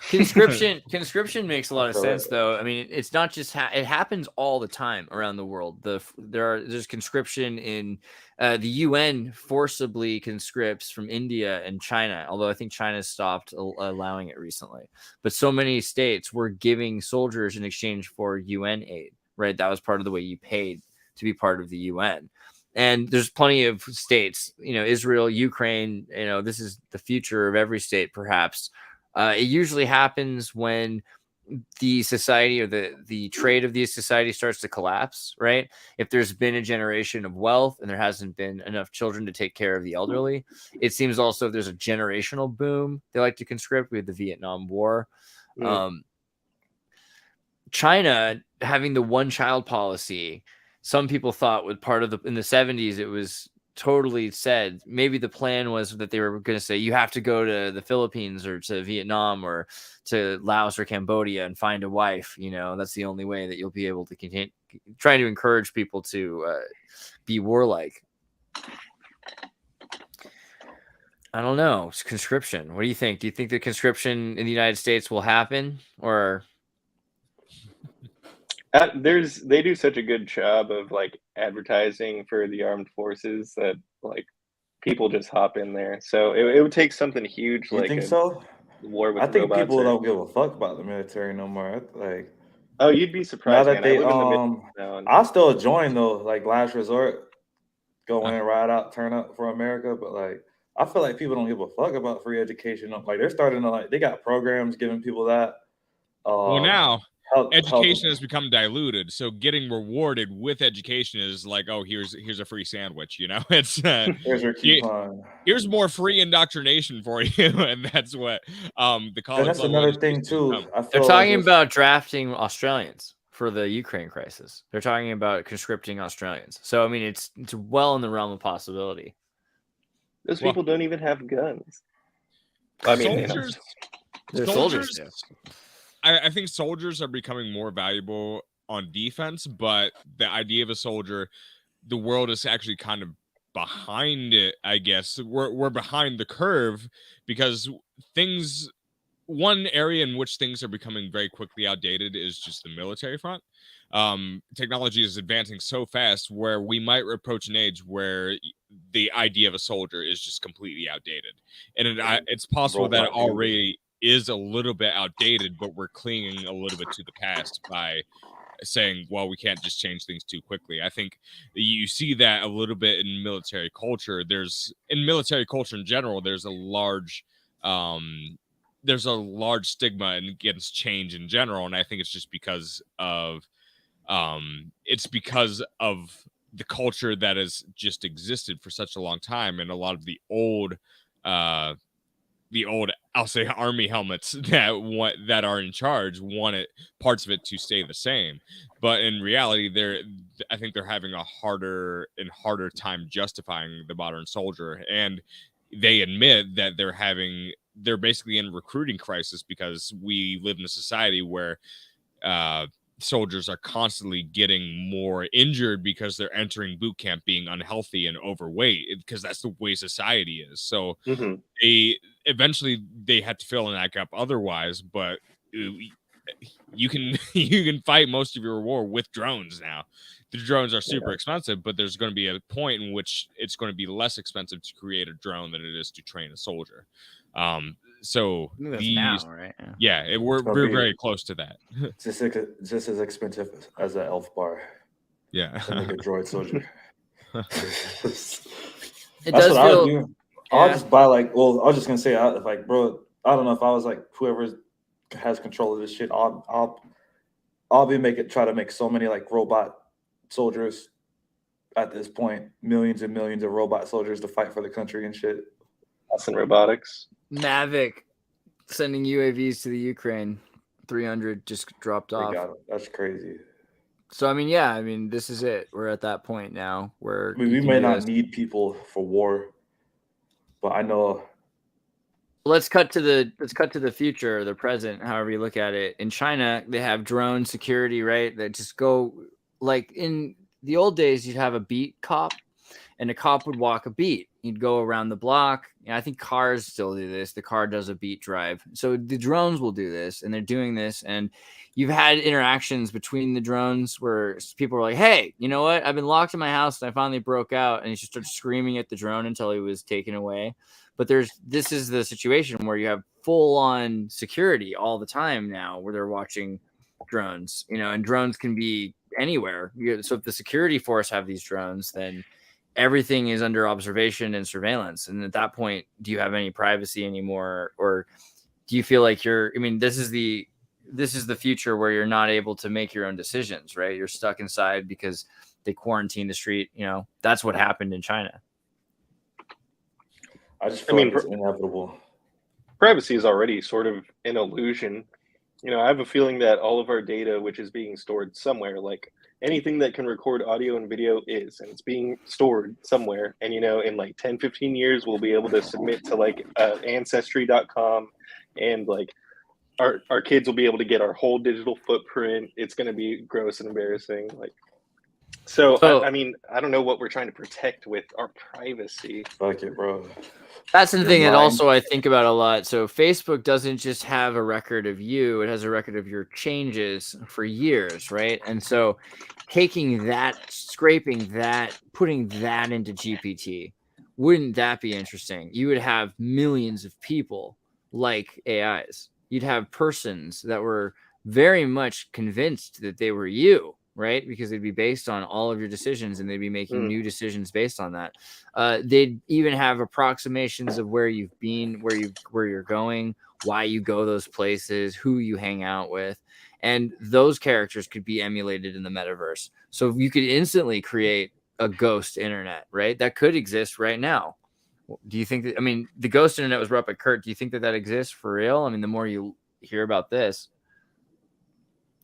Conscription makes a lot of sense, though. I mean, it's not just it happens all the time around the world. There's conscription in the UN forcibly conscripts from India and China, although I think China stopped allowing it recently. But so many states were giving soldiers in exchange for UN aid, right? That was part of the way you paid to be part of the UN. And there's plenty of states, you know, Israel, Ukraine, you know, this is the future of every state, perhaps. It usually happens when the society or the trade of the society starts to collapse, right? If there's been a generation of wealth and there hasn't been enough children to take care of the elderly, it seems also if there's a generational boom, they like to conscript. We had the Vietnam War. Yeah. China having the one-child policy, some people thought was part of in the 70s, it was totally said. Maybe the plan was that they were going to say you have to go to the Philippines or to Vietnam or to Laos or Cambodia and find a wife. You know, that's the only way that you'll be able to continue trying to encourage people to be warlike. I don't know. It's conscription. What do you think? Do you think that conscription in the United States will happen, or? They do such a good job of like advertising for the armed forces that like people just hop in there. So it would take something huge. You think so? war with I think robots. people don't give a fuck about the military no more. Like, oh, you'd be now surprised, that man. I they live in the Midwest now, and I'll still join though, like last resort, go in, ride out, turn up for America. But like, I feel like people don't give a fuck about free education. Like, they're starting to, like, they got programs giving people that. Well, now education has help. become diluted, so getting rewarded with education is like, oh, here's a free sandwich. You know, it's Here's your coupon. Here's more free indoctrination for you, and that's what the college. And that's level another thing too. They're talking about drafting Australians for the Ukraine crisis. They're talking about conscripting Australians. So I mean, it's well in the realm of possibility. Those people don't even have guns. I mean, they're soldiers. I think soldiers are becoming more valuable on defense, but the idea of a soldier, the world is actually kind of behind it. I guess we're behind the curve because one area in which things are becoming very quickly outdated is just the military front. Technology is advancing so fast where we might approach an age where the idea of a soldier is just completely outdated, and it's possible that it already is a little bit outdated, but we're clinging a little bit to the past by saying, well, we can't just change things too quickly. I think you see that a little bit in military culture. In military culture in general, there's a large stigma against change in general, and I think it's just because of the culture that has just existed for such a long time, and a lot of the old I'll say army helmets that are in charge wanted parts of it to stay the same, but in reality, I think they're having a harder time justifying the modern soldier, and they admit that they're basically in a recruiting crisis because we live in a society where soldiers are constantly getting more injured because they're entering boot camp being unhealthy and overweight, because that's the way society is. So they eventually have to fill in that gap otherwise, but you can fight most of your war with drones now. The drones are super expensive, but there's going to be a point in which it's going to be less expensive to create a drone than it is to train a soldier. So right? Yeah, we're very close to that. Just as expensive as an elf bar. Yeah, to make a droid soldier. It does feel. I'll just buy I was just gonna say, bro, I don't know if I was like whoever has control of this shit. I'll try to make so many like robot soldiers at this point, millions and millions of robot soldiers to fight for the country and shit. That's in robotics. Mavic sending UAVs to the Ukraine. 300 just dropped off. That's crazy. So I mean, this is it. We're at that point now where we may not need people for war, but I know. Let's cut to the future, the present, however you look at it. In China, they have drone security, right? That just go like in the old days, you'd have a beat cop, and a cop would walk a beat. He'd go around the block. I think cars still do this. The car does a beat drive. So the drones will do this, and they're doing this. And you've had interactions between the drones where people are like, hey, you know what? I've been locked in my house, and I finally broke out. And he just started screaming at the drone until he was taken away. But this is the situation where you have full-on security all the time now where they're watching drones, and drones can be anywhere. So if the security force have these drones, then everything is under observation and surveillance. And at that point, do you have any privacy anymore? Or do you feel like this is the future where you're not able to make your own decisions, right? You're stuck inside because they quarantine the street. That's what happened in China. I just feel like it's inevitable. Privacy is already sort of an illusion. I have a feeling that all of our data, which is being stored somewhere, like anything that can record audio and video and it's being stored somewhere. And, in like 10, 15 years, we'll be able to submit to like ancestry.com, and like our kids will be able to get our whole digital footprint. It's going to be gross and embarrassing. So I don't know what we're trying to protect with our privacy. Fuck it, bro. That's the thing that also I think about a lot. So Facebook doesn't just have a record of you, it has a record of your changes for years, right? And so taking that, scraping that, putting that into GPT, wouldn't that be interesting? You would have millions of people like AIs. You'd have persons that were very much convinced that they were you, right? Because they'd be based on all of your decisions, and they'd be making new decisions based on that. They'd even have approximations of where you've been, where you're going, why you go those places, who you hang out with. And those characters could be emulated in the metaverse. So you could instantly create a ghost internet, right? That could exist right now. Do you think that, I mean, the ghost internet was brought up by Kurt. Do you think that that exists for real? I mean, the more you hear about this.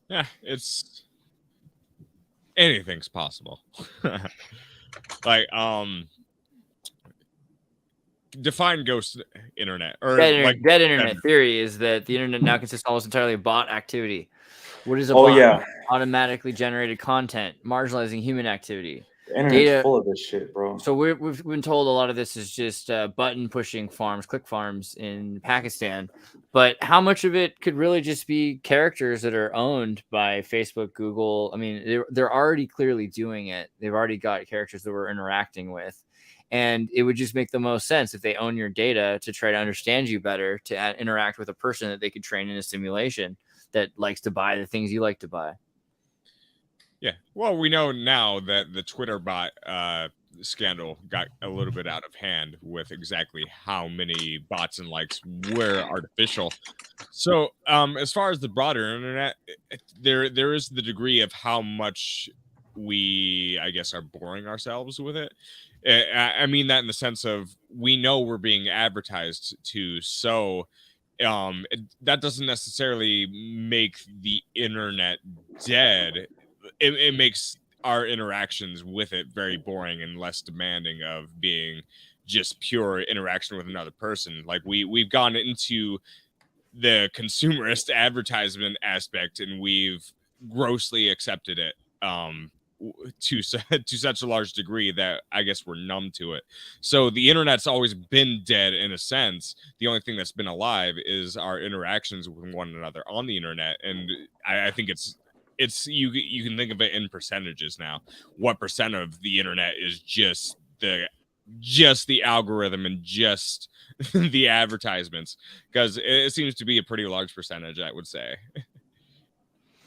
Yeah, it's anything's possible. Like, define ghost internet or dead internet theory is that the internet now consists almost entirely of bot activity. What is a bot? Yeah. Automatically generated content, marginalizing human activity. The internet's full of this shit, bro. So we've been told a lot of this is just button pushing farms, click farms in Pakistan. But how much of it could really just be characters that are owned by Facebook, Google? I mean, they're already clearly doing it. They've already got characters that we're interacting with. And it would just make the most sense if they own your data to try to understand you better, to interact with a person that they could train in a simulation that likes to buy the things you like to buy. Yeah. Well, we know now that the Twitter bot scandal got a little bit out of hand with exactly how many bots and likes were artificial. So as far as the broader internet, there is the degree of how much we, I guess, are boring ourselves with it. I mean that in the sense of we know we're being advertised to, so that doesn't necessarily make the internet dead. It makes our interactions with it very boring and less demanding of being just pure interaction with another person. Like we've gone into the consumerist advertisement aspect, and we've grossly accepted it to such a large degree that I guess we're numb to it. So the internet's always been dead in a sense. The only thing that's been alive is our interactions with one another on the internet. And I think it's you can think of it in percentages now. What percent of the internet is just the algorithm and just the advertisements? Because it seems to be a pretty large percentage, I would say.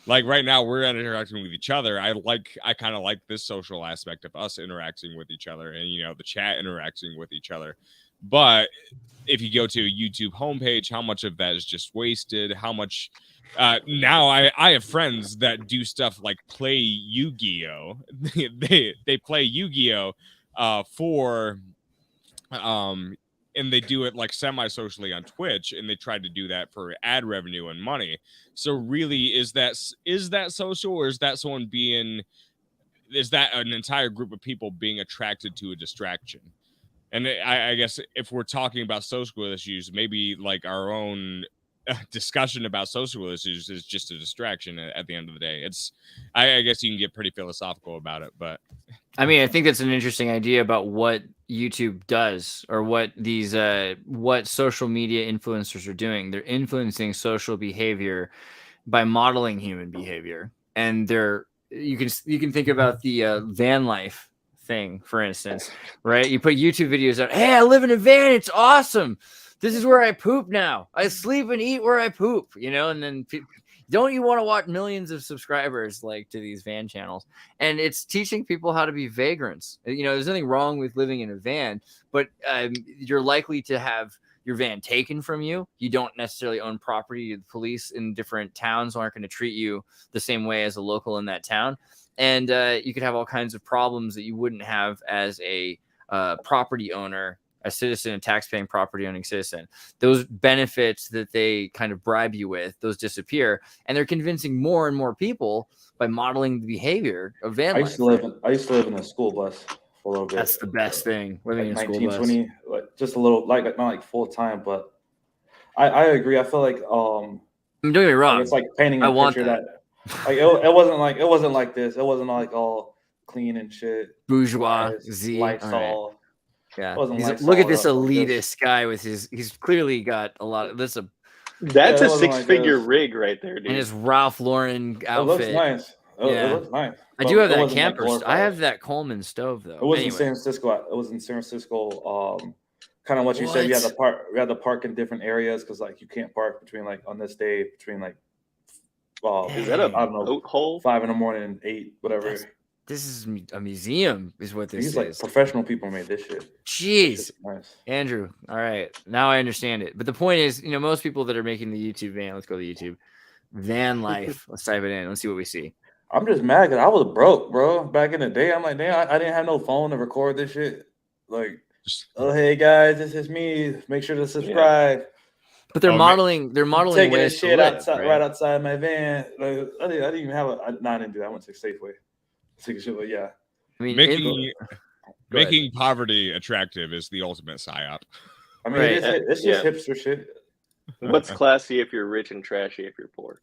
Like right now, we're interacting with each other. I kind of like this social aspect of us interacting with each other, and the chat interacting with each other. But if you go to a YouTube homepage, how much of that is just wasted? How much? Now I have friends that do stuff like play Yu-Gi-Oh. they play Yu-Gi-Oh for and they do it like semi-socially on Twitch, and they try to do that for ad revenue and money. So really, is that social, or is that an entire group of people being attracted to a distraction? And I guess if we're talking about social issues, maybe like our own discussion about social issues is just a distraction at the end of the day. I guess you can get pretty philosophical about it, but I mean, I think that's an interesting idea about what YouTube does, or what these what social media influencers are doing. They're influencing social behavior by modeling human behavior. And you can think about the van life thing, for instance, right? You put YouTube videos out. Hey, I live in a van. It's awesome. This is where I poop now. I sleep and eat where I poop, and then don't you want to watch millions of subscribers like to these van channels? And it's teaching people how to be vagrants. There's nothing wrong with living in a van, but you're likely to have your van taken from you. You don't necessarily own property. The police in different towns aren't going to treat you the same way as a local in that town. And you could have all kinds of problems that you wouldn't have as a property owner, a citizen, a tax-paying property-owning citizen. Those benefits that they kind of bribe you with, those disappear, and they're convincing more and more people by modeling the behavior of van life. I used to live in a school bus for a little bit. That's the best thing, living in a school bus. 20, just a little, not like full time, but I agree. I feel like don't get me wrong. It's like painting a picture that like it wasn't like this. It wasn't like all clean and shit. Bourgeoisie. Lights all. Yeah. Look at this elitist guy with he's clearly got a lot of this. That's a six-figure rig right there, dude. And his Ralph Lauren outfit. It looks nice. Yeah. It looks nice. I do have that camper. I have that Coleman stove though. It was in San Francisco. It was in San Francisco. kind of what you said. We had to park in different areas because like you can't park between like on this day between like is that a boat hole? 5 in the morning and 8, whatever. This is a museum, is what this is. Like professional people made this shit. Jeez, nice. Andrew. All right, now I understand it. But the point is, most people that are making the YouTube van. Let's go to YouTube van life. Let's type it in. Let's see what we see. I'm just mad because I was broke, bro. Back in the day, I'm like, damn, I didn't have no phone to record this shit. Like, oh hey guys, this is me. Make sure to subscribe. Yeah. But they're modeling. They're modeling taking ways this shit to live, outside, right outside my van. Like, I didn't even have a. No, I didn't do that. I went to Safeway. But yeah. I mean, making poverty attractive is the ultimate psyop. I mean, it's just hipster shit. What's classy if you're rich and trashy if you're poor?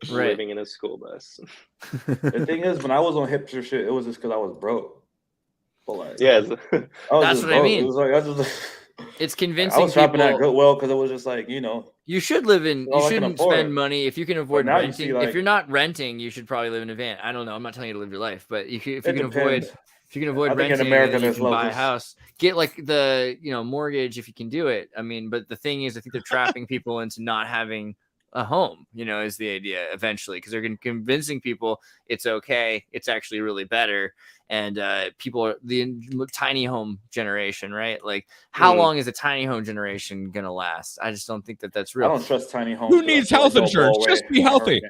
Living in a school bus. The thing is, when I was on hipster shit, it was just because I was broke. But like, yeah, that's what I mean. It was like it's convincing. I was shopping at Goodwill because it was just like, you should live in. You shouldn't spend money if you can avoid renting. If you're not renting, you should probably live in a van. I don't know. I'm not telling you to live your life, but if you can avoid renting, in America, you can buy a house. Get like the mortgage if you can do it. I mean, but the thing is, I think they're trapping people into not having a home, is the idea eventually, because they're convincing people it's okay, it's actually really better. And people are the tiny home generation, right? Like, how long is a tiny home generation gonna last? I just don't think that's real. I don't trust tiny homes. Who needs health insurance? Just be healthy.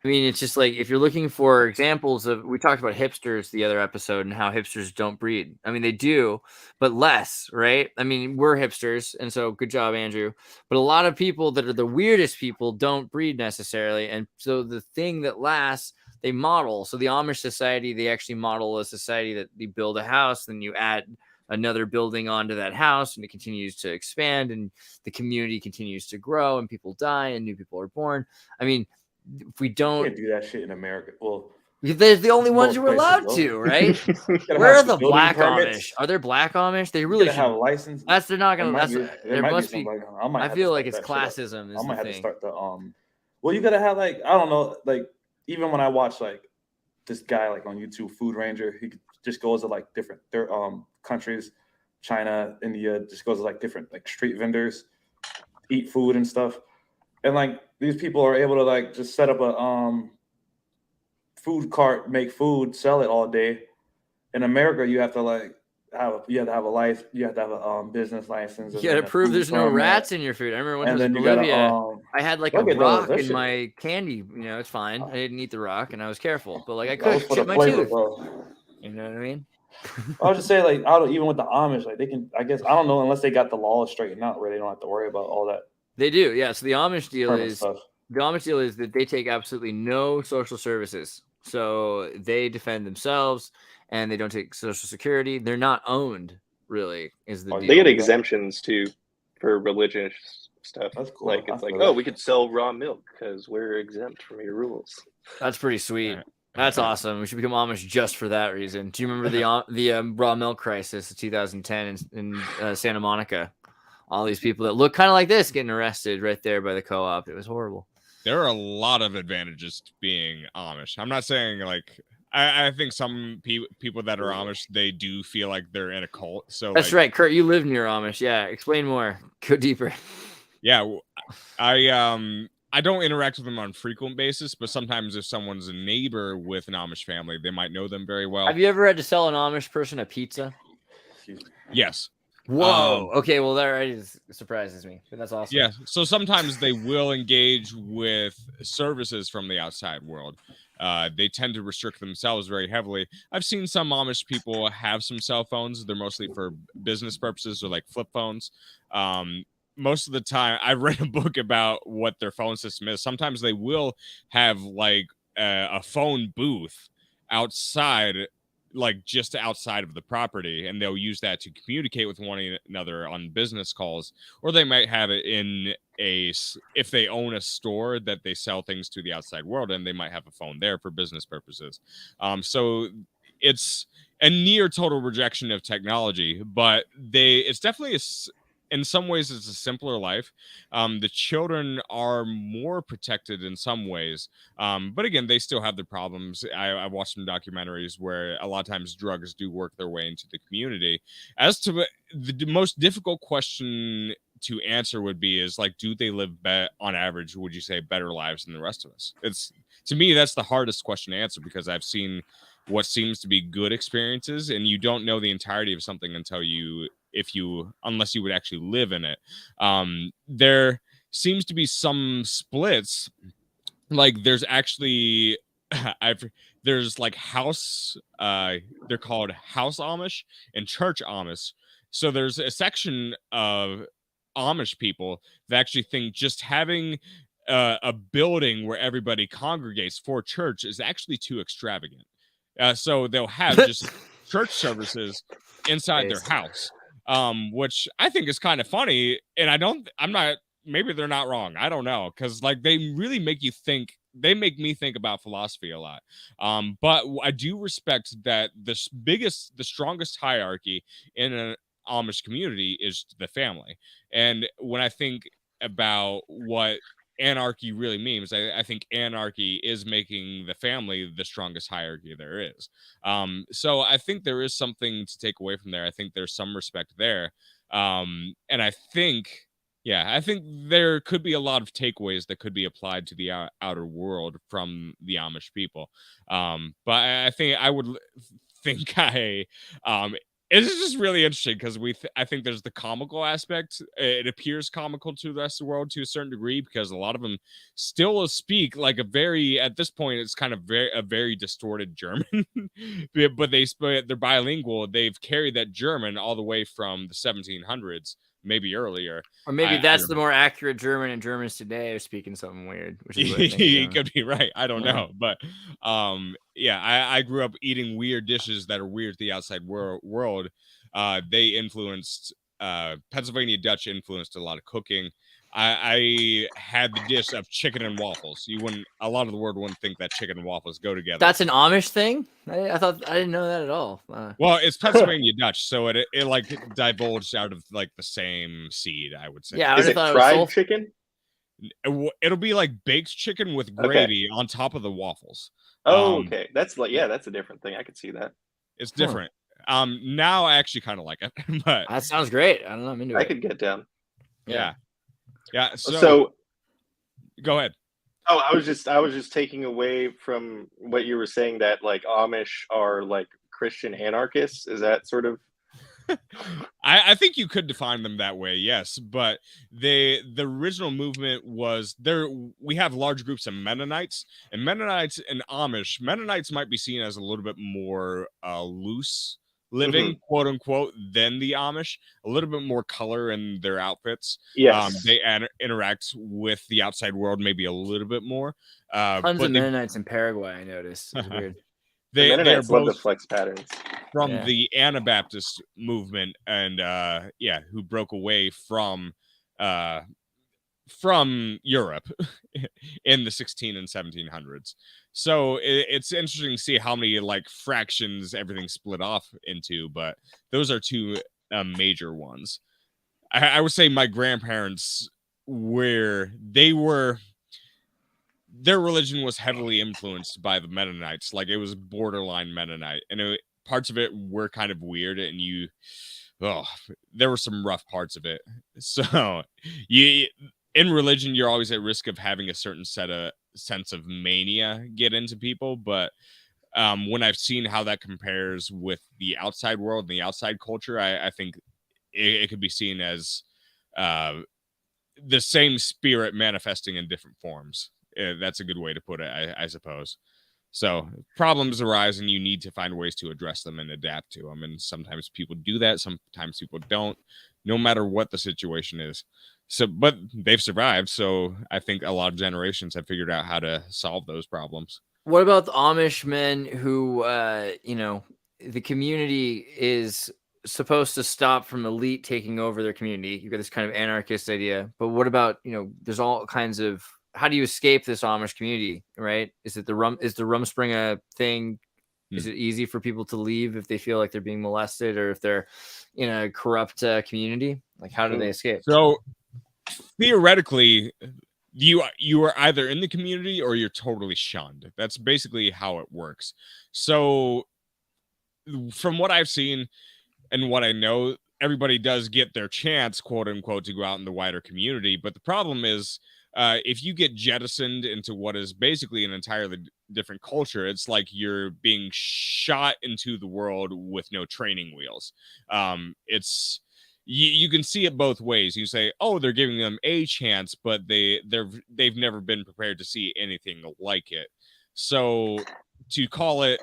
I mean, it's just like, if you're looking for examples of, we talked about hipsters the other episode and how hipsters don't breed. I mean, they do, but less, right? I mean, we're hipsters, and so good job, Andrew. But a lot of people that are the weirdest people don't breed necessarily. And so the thing that lasts, they model. So the Amish society, they actually model a society that you build a house, then you add another building onto that house, and it continues to expand, and the community continues to grow, and people die, and new people are born. I mean, if we don't, you can't do that shit in America. Well, they're the only ones who are allowed to, right? Where are the black Amish? Are there black Amish? They really should have a license. They're not gonna. There must be. I feel like it's classism. I might have to start the Well, you gotta have like, I don't know, like, even when I watch like this guy like on YouTube, Food Ranger, he just goes to like different countries, China, India, just goes to like different like street vendors, eat food and stuff. And like, these people are able to like just set up a food cart, make food, sell it all day. In America, you have to like have a life, you have to have a business license. You got to prove there's no rats in your food. I remember when I was in Bolivia, I had like a rock in my candy. It's fine. I didn't eat the rock, and I was careful, but like I could chip my tooth. You know what I mean? I would just say like, even with the Amish, like they can. I guess I don't know, unless they got the laws straightened out where they don't have to worry about all that. They do, yeah. So the Amish deal is that they take absolutely no social services. So they defend themselves, and they don't take Social Security. They're not owned, really, is the deal. They get exemptions too for religious stuff. That's cool. Like, it's like, oh, we could sell raw milk because we're exempt from your rules. That's pretty sweet. That's awesome. We should become Amish just for that reason. Do you remember the raw milk crisis of 2010 in Santa Monica? All these people that look kind of like this getting arrested right there by the co-op. It was horrible. There are a lot of advantages to being Amish. I'm not saying like, I think some people that are Amish, they do feel like they're in a cult. So that's right, Kurt. You live near Amish. Yeah, explain more. Go deeper. Yeah, I don't interact with them on a frequent basis, but sometimes if someone's a neighbor with an Amish family, they might know them very well. Have you ever had to sell an Amish person a pizza? Yes. Whoa. Okay. Well, that already surprises me. But that's awesome. Yeah. So sometimes they will engage with services from the outside world. They tend to restrict themselves very heavily. I've seen some Amish people have some cell phones. They're mostly for business purposes or like flip phones. Most of the time, I read a book about what their phone system is. Sometimes they will have like a phone booth outside, like just outside of the property, and they'll use that to communicate with one another on business calls, or they might have it in if they own a store that they sell things to the outside world, and they might have a phone there for business purposes. So it's a near total rejection of technology, but it's definitely in some ways it's a simpler life. The children are more protected in some ways, but again, they still have their problems. I watched some documentaries where a lot of times drugs do work their way into the community. As to the most difficult question to answer would be is like, do they live on average, would you say, better lives than the rest of us? It's, to me, that's the hardest question to answer, because I've seen what seems to be good experiences, and you don't know the entirety of something until unless you would actually live in it. There seems to be some splits, like there's actually there's like house, they're called house Amish and church Amish. So there's a section of Amish people that actually think just having a building where everybody congregates for church is actually too extravagant. So they'll have just church services inside their house, which I think is kind of funny. And maybe they're not wrong. I don't know. Cause like they really make you think, they make me think about philosophy a lot. But I do respect that the strongest hierarchy in an Amish community is the family. And when I think about what anarchy really means, I think anarchy is making the family the strongest hierarchy there is. So I think there is something to take away from there. I think there's some respect there. And I think there could be a lot of takeaways that could be applied to the outer world from the Amish people. But I think I would think it's just really interesting because I think there's the comical aspect. It appears comical to the rest of the world to a certain degree, because a lot of them still speak like at this point, it's kind of a very distorted German, but they're bilingual. They've carried that German all the way from the 1700s, maybe earlier. Or maybe that's the more accurate German, and Germans today are speaking something weird. Which is what you could be right. I don't know. But I grew up eating weird dishes that are weird to the outside world. They influenced, Pennsylvania Dutch influenced a lot of cooking. I had the dish of chicken and waffles. A lot of the world wouldn't think that chicken and waffles go together. That's an Amish thing? I didn't know that at all. Well, it's Pennsylvania Dutch, so it like divulged out of like the same seed, I would say. Yeah, is it fried chicken? It'll be like baked chicken with gravy on top of the waffles. Oh, okay. That's a different thing. I could see that. It's different. Now I actually kind of like it, but that sounds great. I don't know. I'm into it. I could get down. Yeah. So go ahead. Oh, I was just taking away from what you were saying that like Amish are like Christian anarchists. Is that sort of? I think you could define them that way, yes. But the original movement was there. We have large groups of Mennonites and Amish. Mennonites might be seen as a little bit more loose living, quote unquote, than the Amish. A little bit more color in their outfits. Yes. They interact with the outside world maybe a little bit more. Tons of Mennonites in Paraguay, I noticed. It's weird. The Mennonites love the flex patterns. From the Anabaptist movement, and who broke away from Europe in the 16 and 1700s. So it's interesting to see how many like fractions everything split off into, but those are two major ones. I would say my grandparents, their religion was heavily influenced by the Mennonites. Like it was borderline Mennonite, and parts of it were kind of weird, and there were some rough parts of it. So in religion, you're always at risk of having a certain sense of mania get into people. But when I've seen how that compares with the outside world and the outside culture, I think it could be seen as the same spirit manifesting in different forms. That's a good way to put it, I suppose. So problems arise, and you need to find ways to address them and adapt to them. And sometimes people do that. Sometimes people don't, no matter what the situation is. So, but they've survived. So I think a lot of generations have figured out how to solve those problems. What about the Amish men who, the community is supposed to stop from elite taking over their community? You've got this kind of anarchist idea, but what about, there's all kinds of, how do you escape this Amish community, right? Is the Rumspringa a thing? Is it easy for people to leave if they feel like they're being molested, or if they're in a corrupt community? Like, how do they escape? So theoretically, you are either in the community or you're totally shunned. That's basically how it works. So from what I've seen and what I know, everybody does get their chance, quote unquote, to go out in the wider community. But the problem is, if you get jettisoned into what is basically an entirely different culture, it's like you're being shot into the world with no training wheels. It's you can see it both ways. You say, oh, they're giving them a chance, but they've never been prepared to see anything like it. So to call it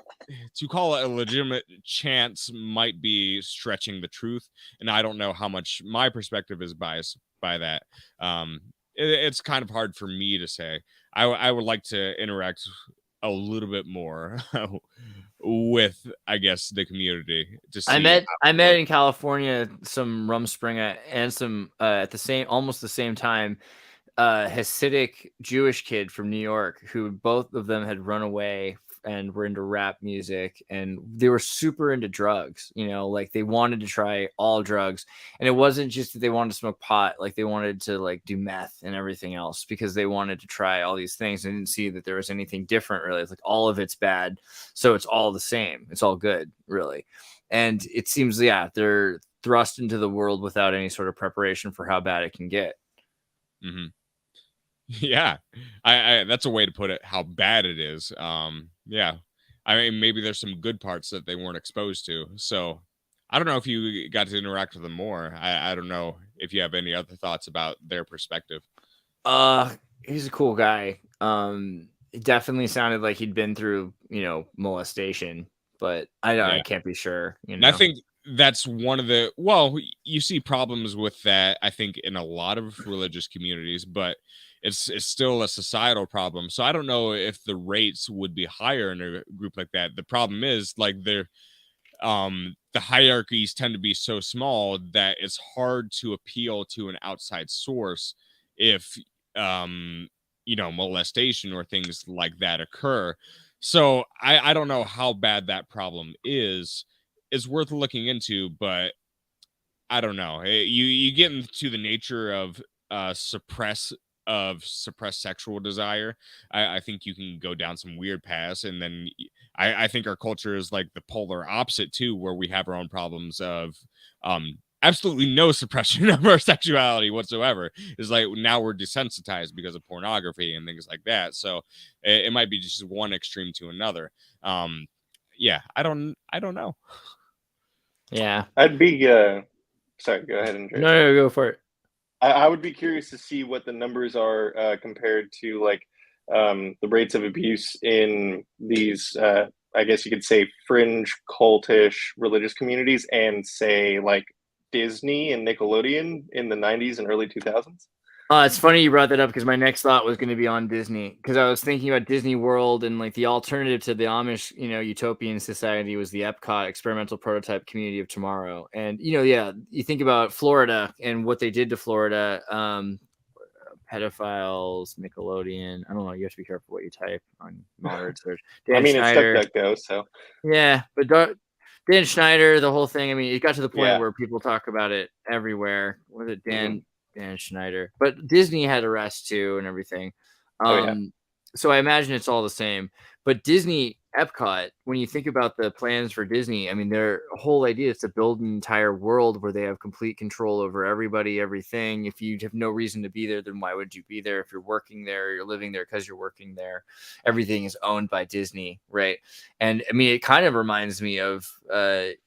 a legitimate chance might be stretching the truth, and I don't know how much my perspective is biased by that. It's kind of hard for me to say. I would like to interact a little bit more with, I guess, the community to see. I met in California some Rumspringa and some at the almost the same time, Hasidic Jewish kid from New York, who both of them had run away and were into rap music, and they were super into drugs, like they wanted to try all drugs. And it wasn't just that they wanted to smoke pot, like they wanted to like do meth and everything else, because they wanted to try all these things and didn't see that there was anything different really. It's like all of it's bad, so it's all the same, it's all good really. And it seems, they're thrust into the world without any sort of preparation for how bad it can get. Mm-hmm. Yeah, I that's a way to put it, how bad it is. Yeah, I mean, maybe there's some good parts that they weren't exposed to. So I don't know if you got to interact with them more. I don't know if you have any other thoughts about their perspective. He's a cool guy. It definitely sounded like he'd been through, molestation, but I can't be sure. And I think that's one of the, you see problems with that, I think, in a lot of religious communities, but it's still a societal problem. So I don't know if the rates would be higher in a group like that. The problem is, like, the hierarchies tend to be so small that it's hard to appeal to an outside source if molestation or things like that occur. So I don't know how bad that problem is. It's worth looking into, but I don't know. You get into the nature of suppressed sexual desire. I think you can go down some weird paths, and then I think our culture is like the polar opposite too, where we have our own problems of absolutely no suppression of our sexuality whatsoever. It's like now we're desensitized because of pornography and things like that. So it might be just one extreme to another. Yeah, I don't know. Yeah, I'd be sorry, go ahead, Andreas. No, go for it. I would be curious to see what the numbers are compared to like the rates of abuse in these, I guess you could say, fringe cultish religious communities, and say like Disney and Nickelodeon in the 90s and early 2000s. It's funny you brought that up, because my next thought was going to be on Disney, because I was thinking about Disney World, and like the alternative to the Amish, utopian society was the Epcot experimental prototype community of tomorrow. And, you think about Florida and what they did to Florida, pedophiles, Nickelodeon. I don't know. You have to be careful what you type on modern search. Dan Schneider. It's DuckDuckGo, so. Yeah, but Dan Schneider, the whole thing. I mean, it got to the point where people talk about it everywhere. Was it Dan? Mm-hmm. Dan Schneider, but Disney had arrests too and everything. So I imagine it's all the same. But Disney Epcot, when you think about the plans for Disney, I mean, their whole idea is to build an entire world where they have complete control over everybody, everything. If you have no reason to be there, then why would you be there? If you're working there, you're living there because you're working there. Everything is owned by Disney, right? And I mean, it kind of reminds me of any,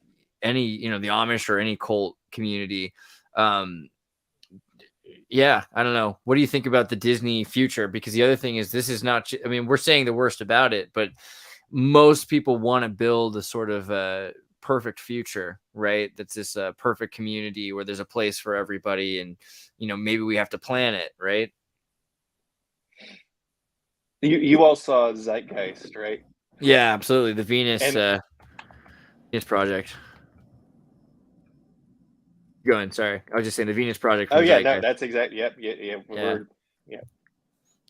the Amish or any cult community. Yeah, I don't know. What do you think about the Disney future? Because the other thing is, this is not, I mean, we're saying the worst about it, but most people want to build a sort of perfect future, right? That's this perfect community where there's a place for everybody, and, maybe we have to plan it, right? You all saw Zeitgeist, right? Yeah, absolutely. The Venus Project. Going, sorry, I was just saying the Venus Project. Oh yeah, no, that's exactly. Yep,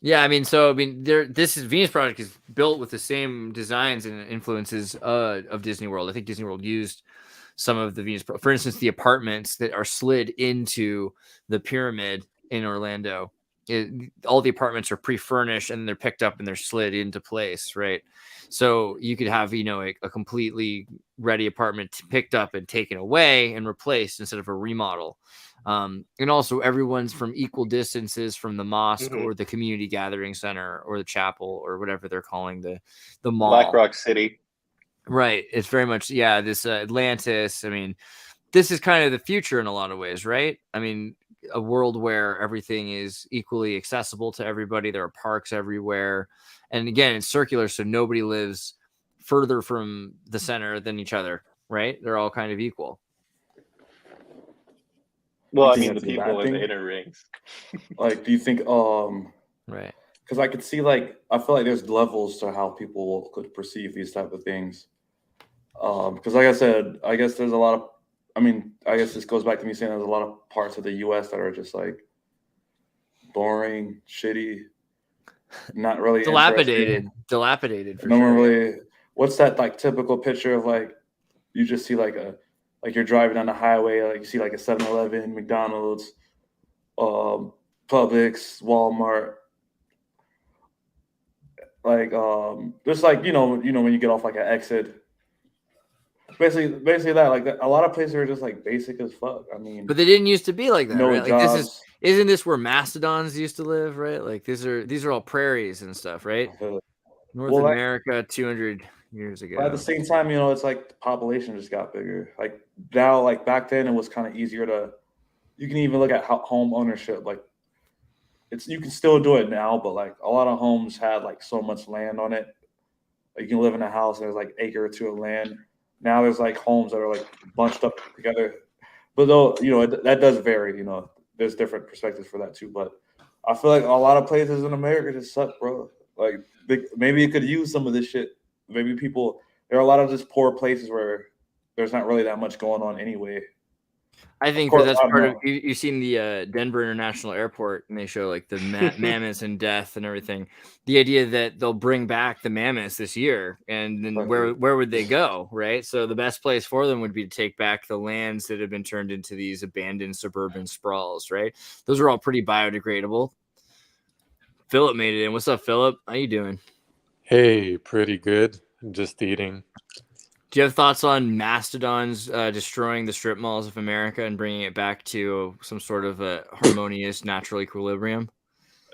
yeah. I mean, this is Venus Project is built with the same designs and influences of Disney World. I think Disney World used some of the Venus, for instance, the apartments that are slid into the pyramid in Orlando. all the apartments are pre-furnished and they're picked up and they're slid into place, right? So you could have, a completely ready apartment picked up and taken away and replaced instead of a remodel. And also everyone's from equal distances from the mosque or the community gathering center or the chapel or whatever they're calling the mall. Black Rock City. Right. It's very much, this Atlantis. I mean, this is kind of the future in a lot of ways, right? I mean, a world where everything is equally accessible to everybody. There are parks everywhere. And again, it's circular, so nobody lives further from the center than each other, right? They're all kind of equal. Well, I mean, the people in the inner rings. Like, do you think, right? Because I could see, like, I feel like there's levels to how people could perceive these type of things. Because like I said, I guess there's a lot of, I guess this goes back to me saying there's a lot of parts of the U.S. that are just like boring, shitty, not really dilapidated for no sure. one really. What's that like typical picture of like you just see like you're driving down the highway, like you see like a 7-Eleven, McDonald's, Publix, Walmart, like just like when you get off like an exit. Basically that, like that, a lot of places are just like basic as fuck. I mean, but they didn't used to be like that. No right? Like jobs. isn't this where mastodons used to live, right? Like these are all prairies and stuff, right? North America 200 years ago. But at the same time, it's like the population just got bigger. Like now, like back then, it was kind of easier to. You can even look at home ownership. Like you can still do it now, but like a lot of homes had like so much land on it. Like, you can live in a house and there's like acre or two of land. Now there's like homes that are like bunched up together, but though that does vary. There's different perspectives for that too. But I feel like a lot of places in America just suck, bro. Like maybe it could use some of this shit. Maybe there are a lot of just poor places where there's not really that much going on anyway. I think that's part of you've seen the Denver International Airport, and they show like the mammoths and death and everything. The idea that they'll bring back the mammoths this year, and then where would they go, right? So the best place for them would be to take back the lands that have been turned into these abandoned suburban sprawls, right? Those are all pretty biodegradable. Philip made it in. What's up, Philip? How you doing? Hey, pretty good. Just eating. Do you have thoughts on mastodons destroying the strip malls of America and bringing it back to some sort of a harmonious natural equilibrium?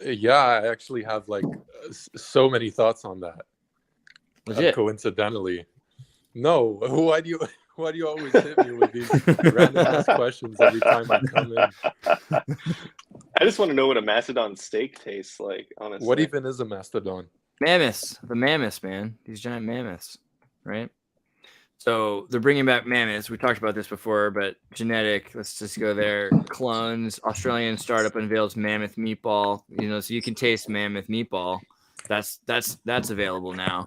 Yeah, I actually have like so many thoughts on that. Legit. Coincidentally. No, why do you always hit me with these random ass questions every time I come in? I just want to know what a mastodon steak tastes like, honestly. What even is a mastodon? Mammoths. The mammoths, man. These giant mammoths, right? So they're bringing back mammoths. We talked about this before, but genetic, let's just go there. Clones. Australian startup unveils mammoth meatball. So you can taste mammoth meatball. That's available now.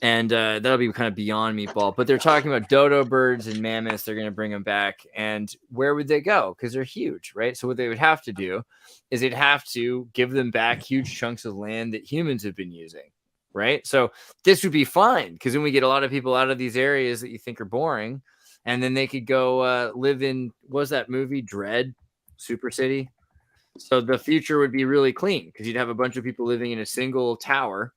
And that'll be kind of beyond meatball. But they're talking about dodo birds and mammoths. They're going to bring them back. And where would they go? Because they're huge, right? So what they would have to do is they'd have to give them back huge chunks of land that humans have been using. Right. So this would be fine because then we get a lot of people out of these areas that you think are boring. And then they could go live in, what was that movie? Dread, Super City. So the future would be really clean because you'd have a bunch of people living in a single tower.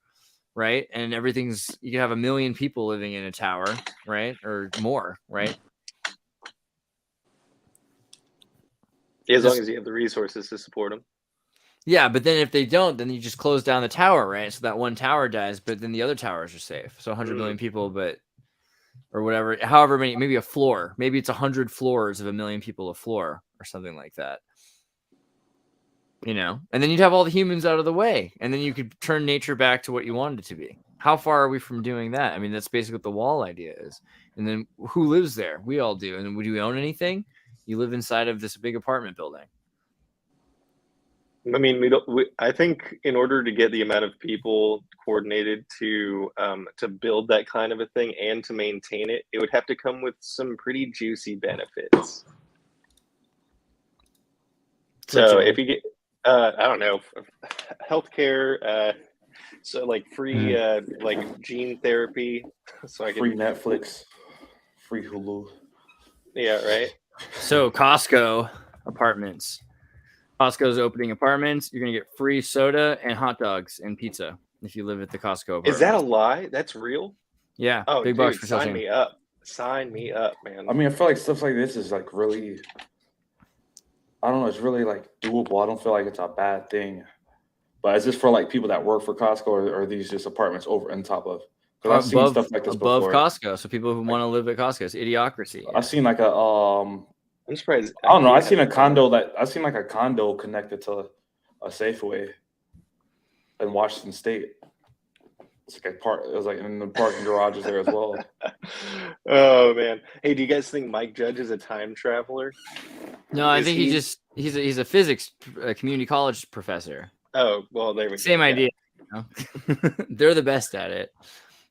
Right. And you could have 1 million people living in a tower. Right. Or more. Right. As long as you have the resources to support them. Yeah, but then if they don't, then you just close down the tower, right? So that one tower dies, but then the other towers are safe. So 100 million people, or whatever, however many, maybe a floor. Maybe it's 100 floors of 1 million people a floor or something like that. And then you'd have all the humans out of the way, and then you could turn nature back to what you wanted it to be. How far are we from doing that? I mean, that's basically what the wall idea is. And then who lives there? We all do. And then would you own anything? You live inside of this big apartment building. I mean, I think in order to get the amount of people coordinated to build that kind of a thing and to maintain it, it would have to come with some pretty juicy benefits. So if you get, I don't know, healthcare, so like free, like gene therapy, so I can free Netflix, free Hulu. Yeah, right. So Costco apartments. Costco's opening apartments. You're gonna get free soda and hot dogs and pizza if you live at the Costco apartment. Is that a lie? That's real? Yeah. Oh, big dude, bucks for sign me up. Sign me up, man. I mean, I feel like stuff like this is like really, I don't know, it's really like doable. I don't feel like it's a bad thing. But is this for like people that work for Costco, or are these just apartments over on top of? Because I've seen stuff like this above before. Costco. So people who want to live at Costco, it's idiocracy. I've seen like a I'm surprised. I don't know. I've seen a condo like a condo connected to a Safeway in Washington State. It's like it was like in the parking garages there as well. Oh man. Hey, do you guys think Mike Judge is a time traveler? No, I think he's a physics community college professor. Oh, well, there we go. Same idea. You know? They're the best at it.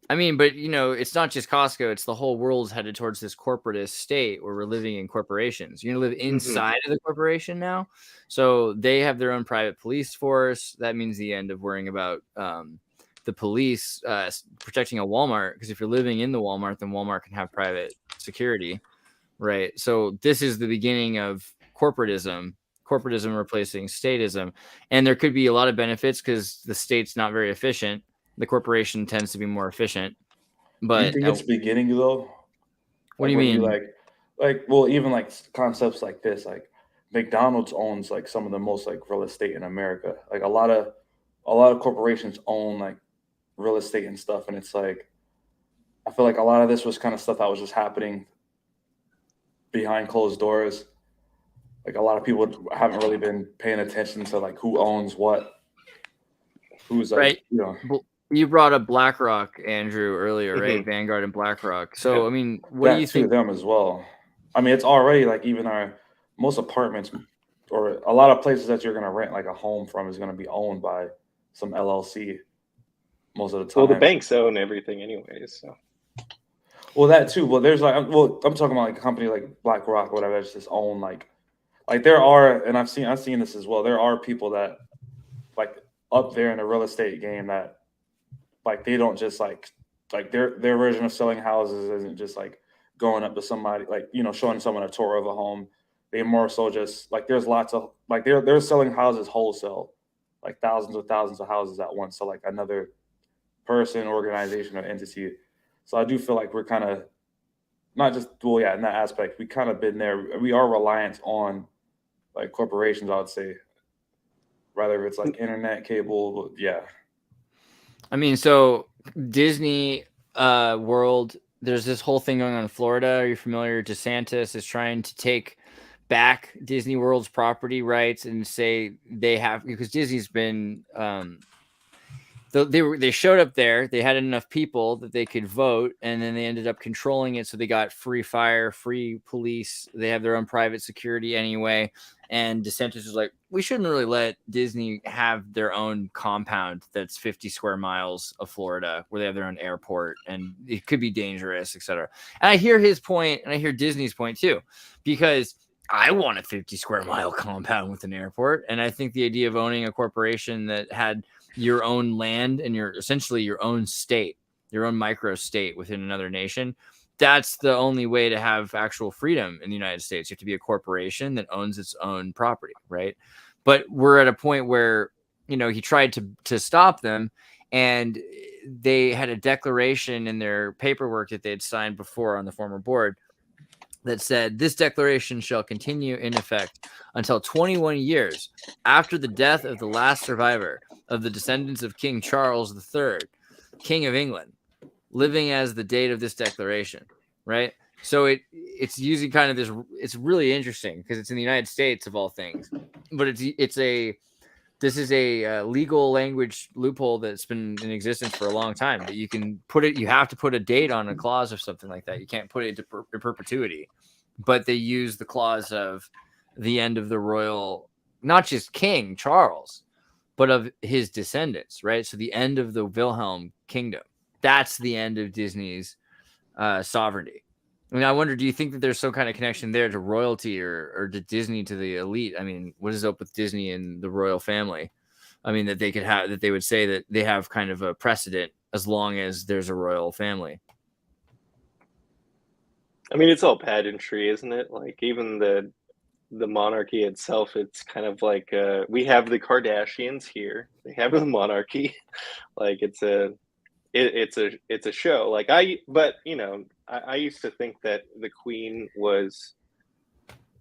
I mean, but it's not just Costco. It's the whole world's headed towards this corporatist state where we're living in corporations. You're going to live inside of the corporation now. So they have their own private police force. That means the end of worrying about the police protecting a Walmart. Because if you're living in the Walmart, then Walmart can have private security, right? So this is the beginning of corporatism replacing statism. And there could be a lot of benefits because the state's not very efficient. The corporation tends to be more efficient. But do you think it's beginning though? What do you mean? Well, even like concepts like this, like McDonald's owns like some of the most like real estate in America. Like a lot of corporations own like real estate and stuff. And it's like, I feel like a lot of this was kind of stuff that was just happening behind closed doors. Like a lot of people haven't really been paying attention to like who owns what, who's like, right. You brought up BlackRock, Andrew, earlier, right? Vanguard and BlackRock. So, I mean, what do you think? Them as well. I mean, it's already like even most apartments or a lot of places that you're going to rent like a home from is going to be owned by some LLC most of the time. Well, the banks own everything anyways. So. Well, that too. But there's I'm talking about like a company like BlackRock, whatever, that's just own like there are, and I've seen this as well. There are people that like up there in the real estate game that like they don't just like their version of selling houses isn't just like going up to somebody like showing someone a tour of a home. They more so just like there's lots of like they're selling houses wholesale, like thousands of houses at once. So like another person, organization, or entity. So I do feel like we're kind of not just in that aspect. We kind of been there. We are reliant on like corporations, I would say, rather if it's like internet, cable, yeah. I mean, so Disney World, there's this whole thing going on in Florida. Are you familiar? DeSantis is trying to take back Disney World's property rights and say they have, because Disney's been they showed up there, they had enough people that they could vote, and then they ended up controlling it. So they got free fire, free police. They have their own private security anyway. And DeSantis was like, we shouldn't really let Disney have their own compound that's 50 square miles of Florida where they have their own airport and it could be dangerous, etc. And I hear his point and I hear Disney's point too, because I want a 50 square mile compound with an airport. And I think the idea of owning a corporation that had your own land and essentially your own state, your own micro state within another nation, that's the only way to have actual freedom in the United States. You have to be a corporation that owns its own property, right? But we're at a point where, he tried to stop them, and they had a declaration in their paperwork that they had signed before on the former board that said, this declaration shall continue in effect until 21 years after the death of the last survivor of the descendants of King Charles III, King of England, living as the date of this declaration, right? So it's using kind of this. It's really interesting because it's in the United States of all things, but this is a legal language loophole that's been in existence for a long time. That you can put it. You have to put a date on a clause of something like that. You can't put it into perpetuity. But they use the clause of the end of the royal, not just King Charles, but of his descendants, right? So the end of the Wilhelm kingdom. That's the end of Disney's sovereignty. I mean, I wonder, do you think that there's some kind of connection there to royalty or to Disney, to the elite? I mean, what is up with Disney and the royal family? I mean, that they could have, that they would say that they have kind of a precedent as long as there's a royal family. I mean, it's all pageantry, isn't it? Like even the the monarchy itself, it's kind of like we have the Kardashians here. They have the monarchy. Like it's a show. Like but you know, I used to think that the Queen was,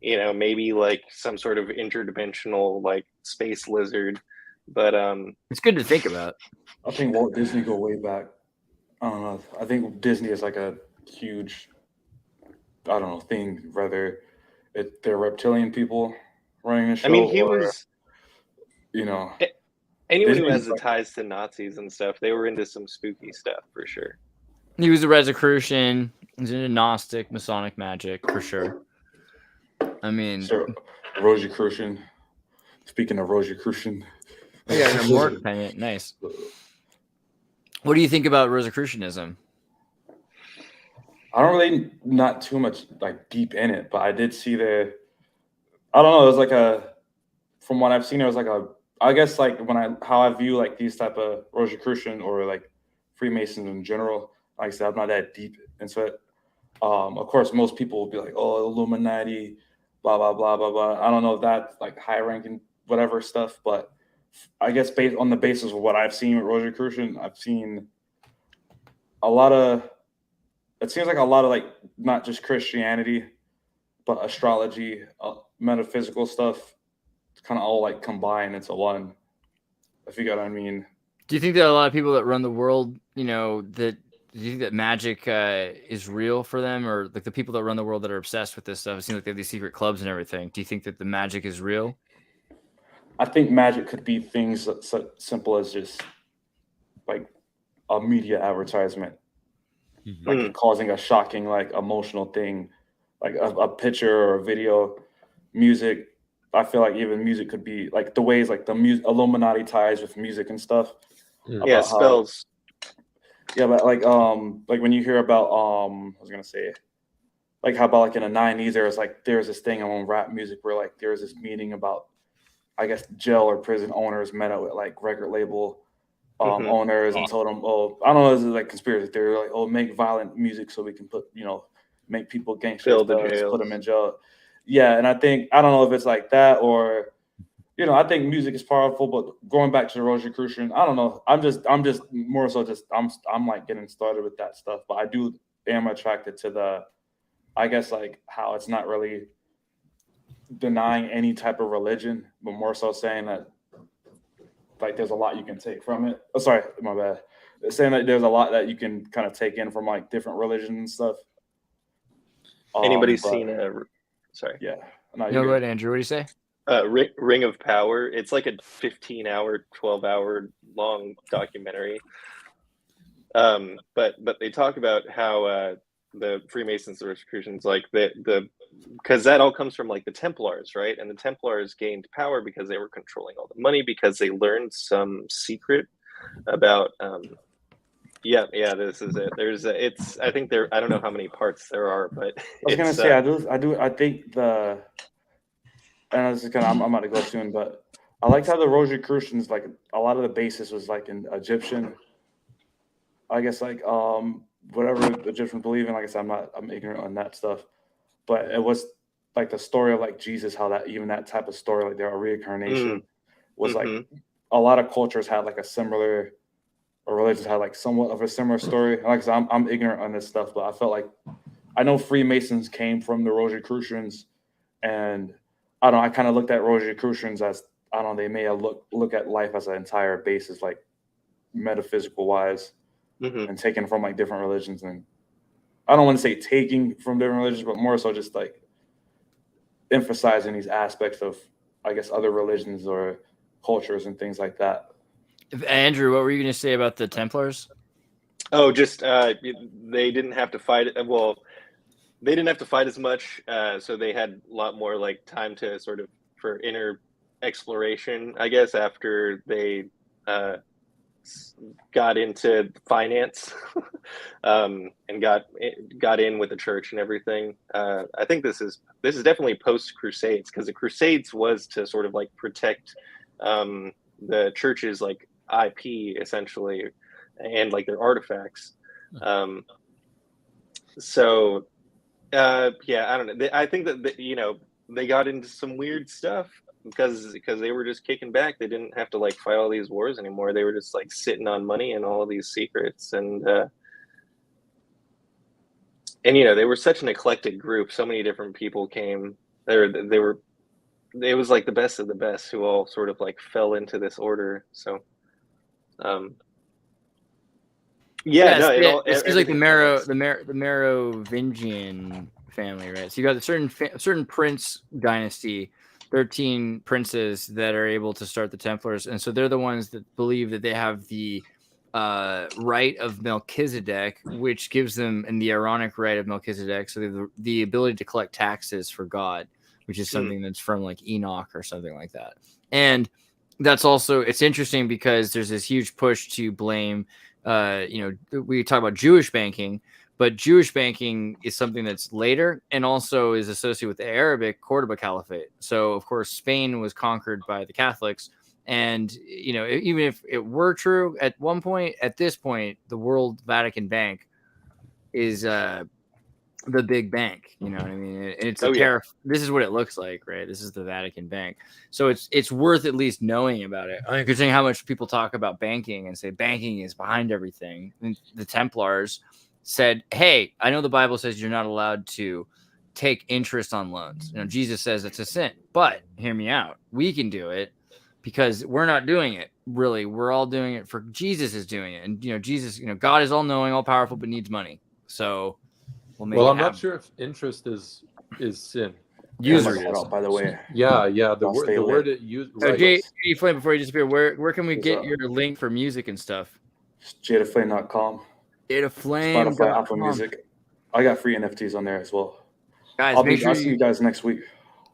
you know, maybe like some sort of interdimensional like space lizard. But it's good to think about. I think Walt Disney go way back. I don't know. I think Disney is like a huge, I don't know, thing. Whether they're reptilian people running the show. I mean, he was, you know, anyone who has the ties to Nazis and stuff, they were into some spooky stuff for sure. He was a Rosicrucian. He's into Gnostic, Masonic magic for sure. I mean, Rosicrucian. Speaking of Rosicrucian, yeah, more dependent. Nice. What do you think about Rosicrucianism? I don't really, not too much like deep in it, but I did see I don't know, it was like from what I've seen, it was like I guess like how I view like these type of Rosicrucian or like Freemasons in general. Like I said, I'm not that deep into it. Of course, most people will be like, oh, Illuminati, blah, blah, blah, blah, blah. I don't know if that's like high ranking, whatever stuff, but I guess based on the basis of what I've seen with Rosicrucian, I've seen it seems like a lot of like not just Christianity, but astrology, metaphysical stuff, kind of all like combined into one. If you get what I mean. Do you think that a lot of people that run the world, you know, do you think that magic is real for them, or like the people that run the world that are obsessed with this stuff? It seems like they have these secret clubs and everything. Do you think that the magic is real? I think magic could be things so simple as just like a media advertisement, like causing a shocking, like emotional thing, like a picture or a video, music. I feel like even music could be like the ways like the Illuminati ties with music and stuff. Yeah, spells. Yeah, but like when you hear about I was gonna say, like how about like in the 90s there's this thing on rap music where like there was this meeting about, I guess, jail or prison owners met up with like record label owners and told them, oh, I don't know, this is like conspiracy theory, like, oh, make violent music so we can put, you know, make people gangsters, put them in jail. Yeah, and I think, I don't know if it's like that or, you know, I think music is powerful, but going back to the Rosicrucian, I don't know. I'm just more so just I'm like getting started with that stuff, but I am attracted to I guess like how it's not really denying any type of religion, but more so saying that like there's a lot you can take from it. Oh, sorry, my bad. Saying that there's a lot that you can kind of take in from like different religions and stuff. Anybody's seen sorry. Yeah. No, go ahead, Andrew. What do you say? Ring of Power. It's like a 15-hour, 12-hour long documentary. But they talk about how the Freemasons, the Rosicrucians, like because that all comes from like the Templars, right? And the Templars gained power because they were controlling all the money because they learned some secret about this is it. I think I don't know how many parts there are, but I was gonna say I think I'm about to go soon, but I liked how the Rosicrucians, like a lot of the basis was like in Egyptian, I guess, like whatever Egyptians believe in. Like I said, I'm ignorant on that stuff, but it was like the story of like Jesus, how that type of story, like their reincarnation was like a lot of cultures had like a similar, or religions had like somewhat of a similar story. And like I said, I'm ignorant on this stuff, but I felt like I know Freemasons came from the Rosicrucians, and I don't know, I kind of looked at Rosicrucians as, I don't know, they may have look at life as an entire basis, like metaphysical wise, and taken from like different religions. And I don't want to say taking from different religions, but more so just like emphasizing these aspects of, I guess, other religions or cultures and things like that. Andrew, what were you going to say about the Templars? Oh, just they didn't have to fight. Well, they didn't have to fight as much, so they had a lot more like time to sort of for inner exploration, I guess, after they got into finance and got in with the church and everything. I think this is definitely post Crusades, because the Crusades was to sort of like protect the church's like IP essentially, and like their artifacts. I don't know. I think that they got into some weird stuff because they were just kicking back. They didn't have to like fight all these wars anymore. They were just like sitting on money and all of these secrets, and you know, they were such an eclectic group. So many different people came. It was like the best of the best who all sort of like fell into this order. So it's like the Merovingian family, right? So you got a certain prince dynasty, 13 princes that are able to start the Templars, and so they're the ones that believe that they have the right of Melchizedek, which gives them, and the Aaronic right of Melchizedek, so they have the ability to collect taxes for God, which is something that's from like Enoch or something like that. And that's also, it's interesting because there's this huge push to blame, we talk about Jewish banking, but Jewish banking is something that's later and also is associated with the Arabic Cordoba Caliphate. So of course, Spain was conquered by the Catholics. And, you know, even if it were true at one point, at this point, the World Vatican Bank is the big bank. You know what I mean? It's a tariff. This is what it looks like, right? This is the Vatican Bank. So it's worth at least knowing about it. I mean, considering how much people talk about banking and say banking is behind everything. And the Templars said, hey, I know the Bible says you're not allowed to take interest on loans. You know, Jesus says it's a sin, but hear me out. We can do it. Because we're not doing it, really. We're all doing it for Jesus is doing it. And, you know, Jesus, you know, God is all knowing, all powerful, but needs money. So we'll make it happen. Not sure if interest is sin. Usury is. By the way. Yeah. The word it used. Jay Flame, before you disappear, where can we get your link for music and stuff? JadaFlame.com. JadaFlame. Spotify, Apple Music. I got free NFTs on there as well. Guys, I'll see you guys next week.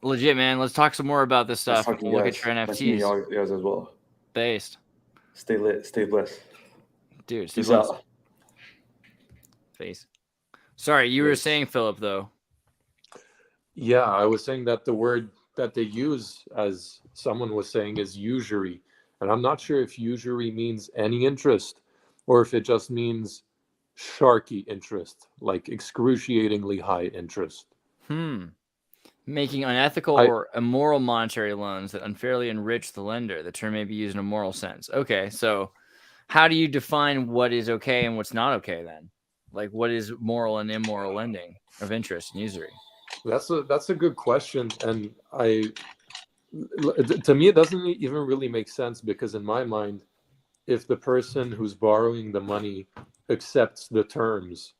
Legit, man. Let's talk some more about this stuff. We'll look at your NFTs. Nice to meet you guys as well. Based. Stay lit. Stay blessed. Dude, stay blessed. Face. Sorry, you were saying, Philip, though. Yeah, I was saying that the word that they use, as someone was saying, is usury. And I'm not sure if usury means any interest or if it just means sharky interest, like excruciatingly high interest. Making unethical or immoral monetary loans that unfairly enrich the lender. The term may be used in a moral sense. Okay, so how do you define what is okay and what's not okay then? Like, what is moral and immoral lending of interest and usury? That's a good question, and to me it doesn't even really make sense, because in my mind, if the person who's borrowing the money accepts the terms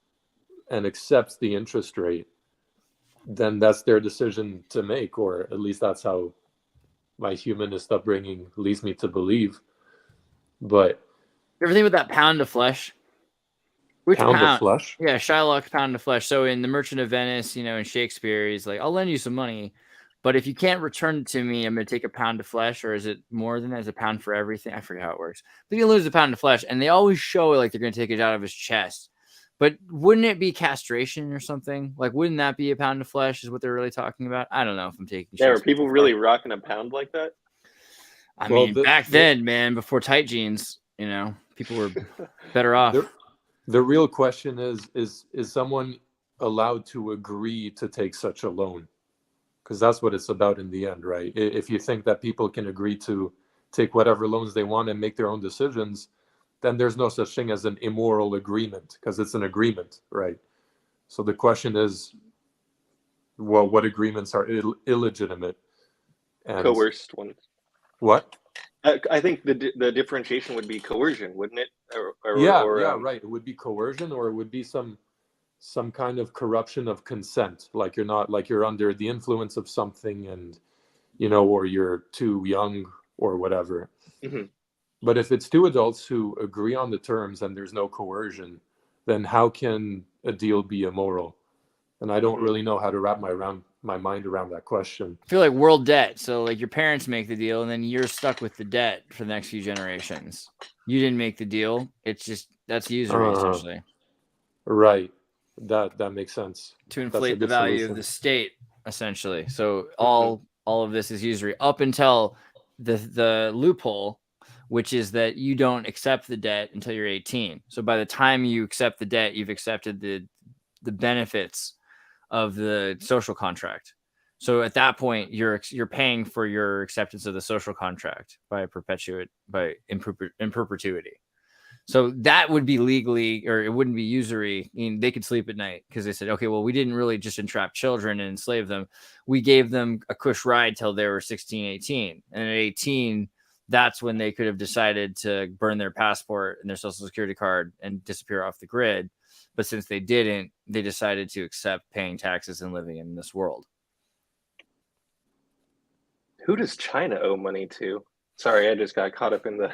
and accepts the interest rate, then that's their decision to make, or at least that's how my humanist upbringing leads me to believe. But you ever think about that pound of flesh? Which pound of flesh? Yeah, Shylock's pound of flesh. So in The Merchant of Venice, you know, in Shakespeare, he's like, I'll lend you some money, but if you can't return it to me, I'm going to take a pound of flesh. Or is it more than that? Is a pound for everything? I forget how it works. But you lose a pound of flesh, and they always show it like they're going to take it out of his chest. But wouldn't it be castration or something? Like, wouldn't that be a pound of flesh is what they're really talking about? I don't know if I'm taking. Yeah, are people really rocking a pound like that? I mean, back then, man, before tight jeans, you know, people were better off. The real question is someone allowed to agree to take such a loan? Because that's what it's about in the end, right? If you think that people can agree to take whatever loans they want and make their own decisions, then there's no such thing as an immoral agreement, because it's an agreement, right? So the question is, well, what agreements are illegitimate? And coerced ones. What? I think the differentiation would be coercion, wouldn't it? Right. It would be coercion, or it would be some kind of corruption of consent, like you're under the influence of something, and you know, or you're too young or whatever. Mm-hmm. But if it's two adults who agree on the terms and there's no coercion, then how can a deal be immoral? And I don't really know how to wrap my mind around that question. I feel like world debt. So like your parents make the deal and then you're stuck with the debt for the next few generations. You didn't make the deal. It's just, that's usury essentially. Right. That makes sense. To inflate the value of the state, essentially. So all of this is usury up until the loophole, which is that you don't accept the debt until you're 18. So by the time you accept the debt, you've accepted the benefits of the social contract. So at that point, you're paying for your acceptance of the social contract in perpetuity. So that would be legally, or it wouldn't be usury. I mean, they could sleep at night because they said, okay, well, we didn't really just entrap children and enslave them. We gave them a cush ride till they were 16, 18. And at 18, that's when they could have decided to burn their passport and their social security card and disappear off the grid. But since they didn't, they decided to accept paying taxes and living in this world. Who does China owe money to? Sorry, I just got caught up in the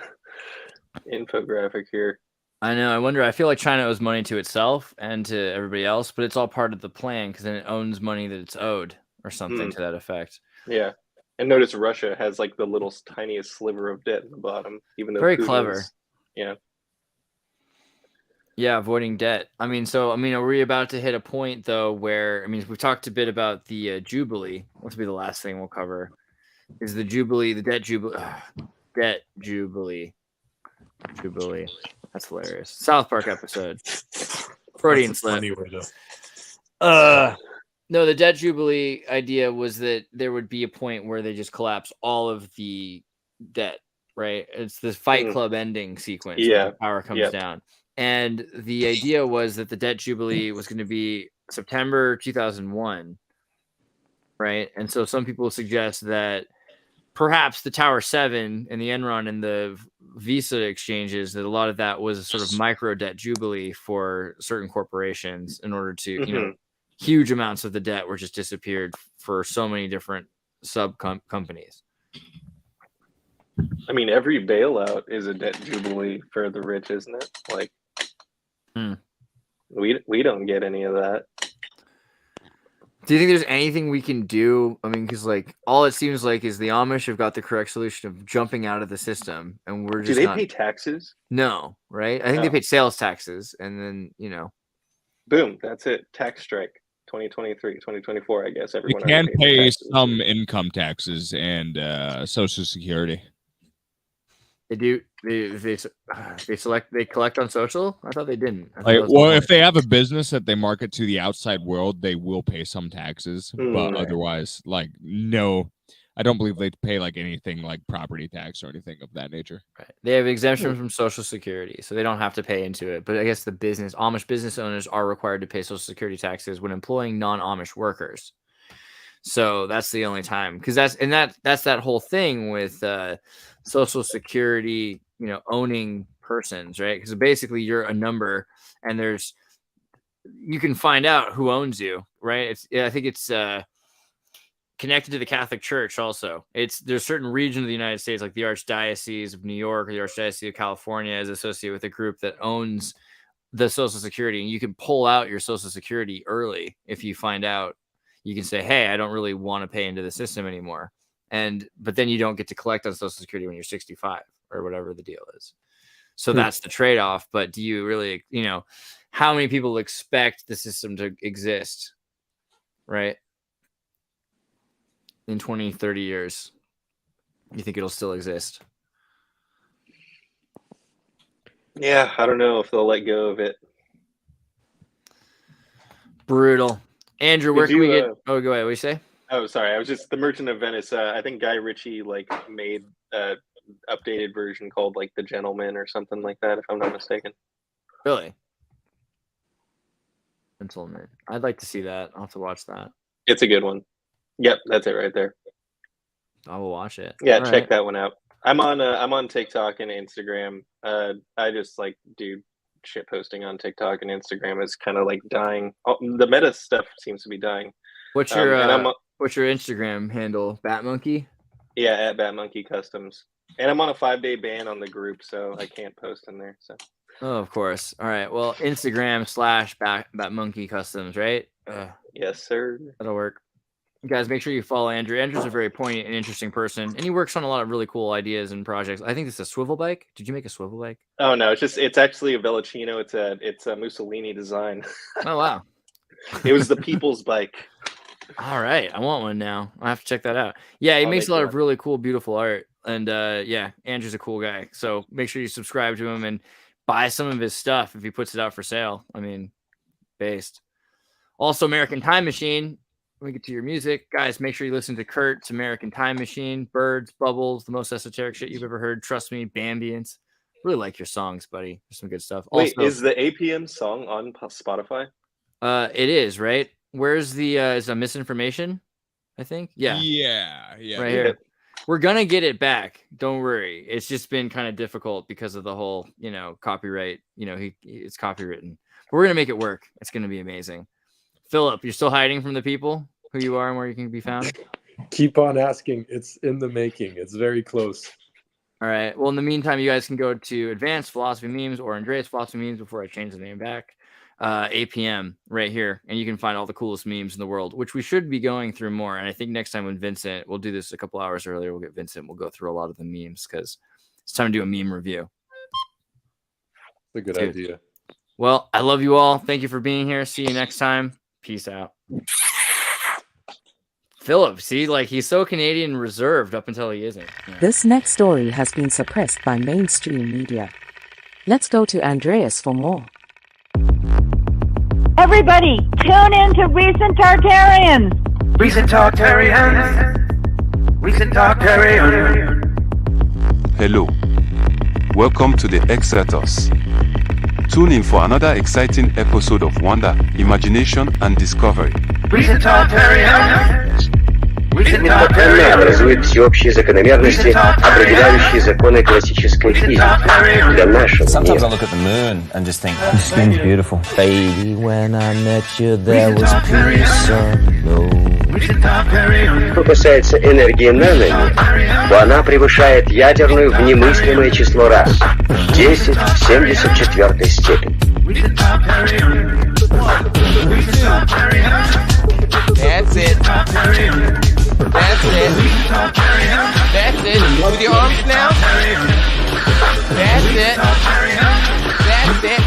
infographic here. I know. I wonder. I feel like China owes money to itself and to everybody else, but it's all part of the plan because then it owns money that it's owed or something to that effect. Yeah. And notice Russia has like the little tiniest sliver of debt in the bottom, even though very Putin's, clever. Yeah. Yeah, avoiding debt. I mean, are we about to hit a point though where we've talked a bit about the Jubilee. What's be the last thing we'll cover? Is the Jubilee, the debt Jubilee, debt Jubilee. Jubilee. That's hilarious. South Park episode. Freudian slip. No, the debt Jubilee idea was that there would be a point where they just collapse all of the debt, right? It's this Fight Club ending sequence where the power comes down. And the idea was that the debt Jubilee was going to be September 2001, right? And so some people suggest that perhaps the Tower 7 and the Enron and the Visa exchanges, that a lot of that was a sort of micro debt Jubilee for certain corporations in order to, huge amounts of the debt were just disappeared for so many different sub companies. I mean, every bailout is a debt Jubilee for the rich, isn't it? Like, we don't get any of that. Do you think there's anything we can do? I mean, because like all it seems like is the Amish have got the correct solution of jumping out of the system, and we're just do they pay taxes? No, right? I think they paid sales taxes, and then boom, that's it. Tax strike, 2023, 2024. I guess everyone can pay some income taxes and Social Security. They do. They collect on social. I thought they didn't. If they have a business that they market to the outside world, they will pay some taxes. But otherwise, no, I don't believe they pay anything like property tax or anything of that nature. Right. They have exemption from Social Security, so they don't have to pay into it. But I guess the Amish business owners are required to pay Social Security taxes when employing non-Amish workers. So that's the only time, because that's that whole thing with Social Security, owning persons, right? Because basically you're a number, and you can find out who owns you, right? I think it's connected to the Catholic Church also. There's certain regions of the United States, like the Archdiocese of New York or the Archdiocese of California, is associated with a group that owns the Social Security, and you can pull out your Social Security early if you find out. You can say, hey, I don't really want to pay into the system anymore. But then you don't get to collect on Social Security when you're 65 or whatever the deal is. So that's the trade-off. But do you really, how many people expect the system to exist, right? In 20, 30 years, you think it'll still exist? Yeah, I don't know if they'll let go of it. Brutal. Andrew, where can we get? Oh, go ahead. What do you say? Oh, sorry. I was just the Merchant of Venice. I think Guy Ritchie made an updated version called The Gentleman or something like that, if I'm not mistaken. Really? Gentleman. I'd like to see that. I'll have to watch that. It's a good one. Yep, that's it right there. I will watch it. Yeah, check that one out. I'm on TikTok and Instagram. I just do shit posting on TikTok and Instagram is kind of dying. The meta stuff seems to be dying. What's your Instagram handle? Batmonkey? Yeah, at Batmonkey Customs. And I'm on a 5-day ban on the group, so I can't post in there. So. Oh, of course. All right. Well, Instagram / Batmonkey Customs, right? Yes, sir. That'll work. You guys, make sure you follow Andrew. Andrew's a very poignant and interesting person, and he works on a lot of really cool ideas and projects. I think it's a swivel bike. Did you make a swivel bike? Oh no, it's actually a Velocino. It's a Mussolini design. Oh wow. It was the people's bike. All right, I want one now. I have to check that out. Yeah, he makes a lot of really cool, beautiful art, and yeah, Andrew's a cool guy. So make sure you subscribe to him and buy some of his stuff if he puts it out for sale. I mean, based. Also, American Time Machine. Let me get to your music. Guys, make sure you listen to Kurt's American Time Machine, Birds, Bubbles, the most esoteric shit you've ever heard. Trust me, Bambience. Really like your songs, buddy. There's some good stuff. Wait, also, is the APM song on Spotify? It is, right? Where's the is a misinformation? I think. Yeah. Right here. We're gonna get it back. Don't worry. It's just been kind of difficult because of the whole, copyright. It's copywritten. But we're gonna make it work. It's gonna be amazing. Philip, you're still hiding from the people who you are and where you can be found? Keep on asking. It's in the making. It's very close. All right. Well, in the meantime, you guys can go to Advanced Philosophy Memes or Andreas Philosophy Memes before I change the name back. APM right here. And you can find all the coolest memes in the world, which we should be going through more. And I think next time when Vincent, we'll do this a couple hours earlier. We'll get Vincent. We'll go through a lot of the memes because it's time to do a meme review. It's a good idea. Well, I love you all. Thank you for being here. See you next time. Peace out. Philip, see, he's so Canadian reserved up until he isn't. Yeah. This next story has been suppressed by mainstream media. Let's go to Andreas for more. Everybody, tune in to Recent Tartarians. Recent Tartarians. Recent Tartarians. Hello. Welcome to the Xirtus. Tune in for another exciting episode of wonder, imagination, and discovery. Recent Tartarians. АПМ образует всеобщие закономерности, определяющие законы классической физики для нашего Sometimes I мира. look at the moon and just think, the skin's beautiful. Baby, when I met you, there was peace unknown. Что касается энергии нано, то она превышает ядерную в немыслимое число раз. 10 в 74 степени. That's it. That's it. That's it. With your arms now. That's it. That's it.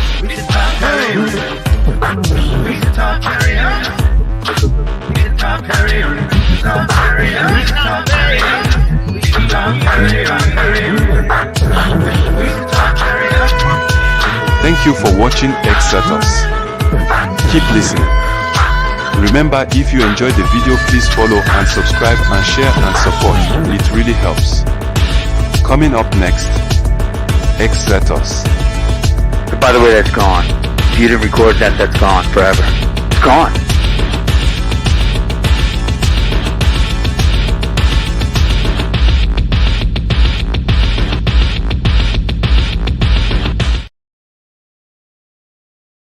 Thank you for watching Xirtus. Keep listening. Remember, if you enjoyed the video, please follow and subscribe and share and support. It really helps. Coming up next, Xirtus. By the way, that's gone. If you didn't record that, that's gone forever. It's gone.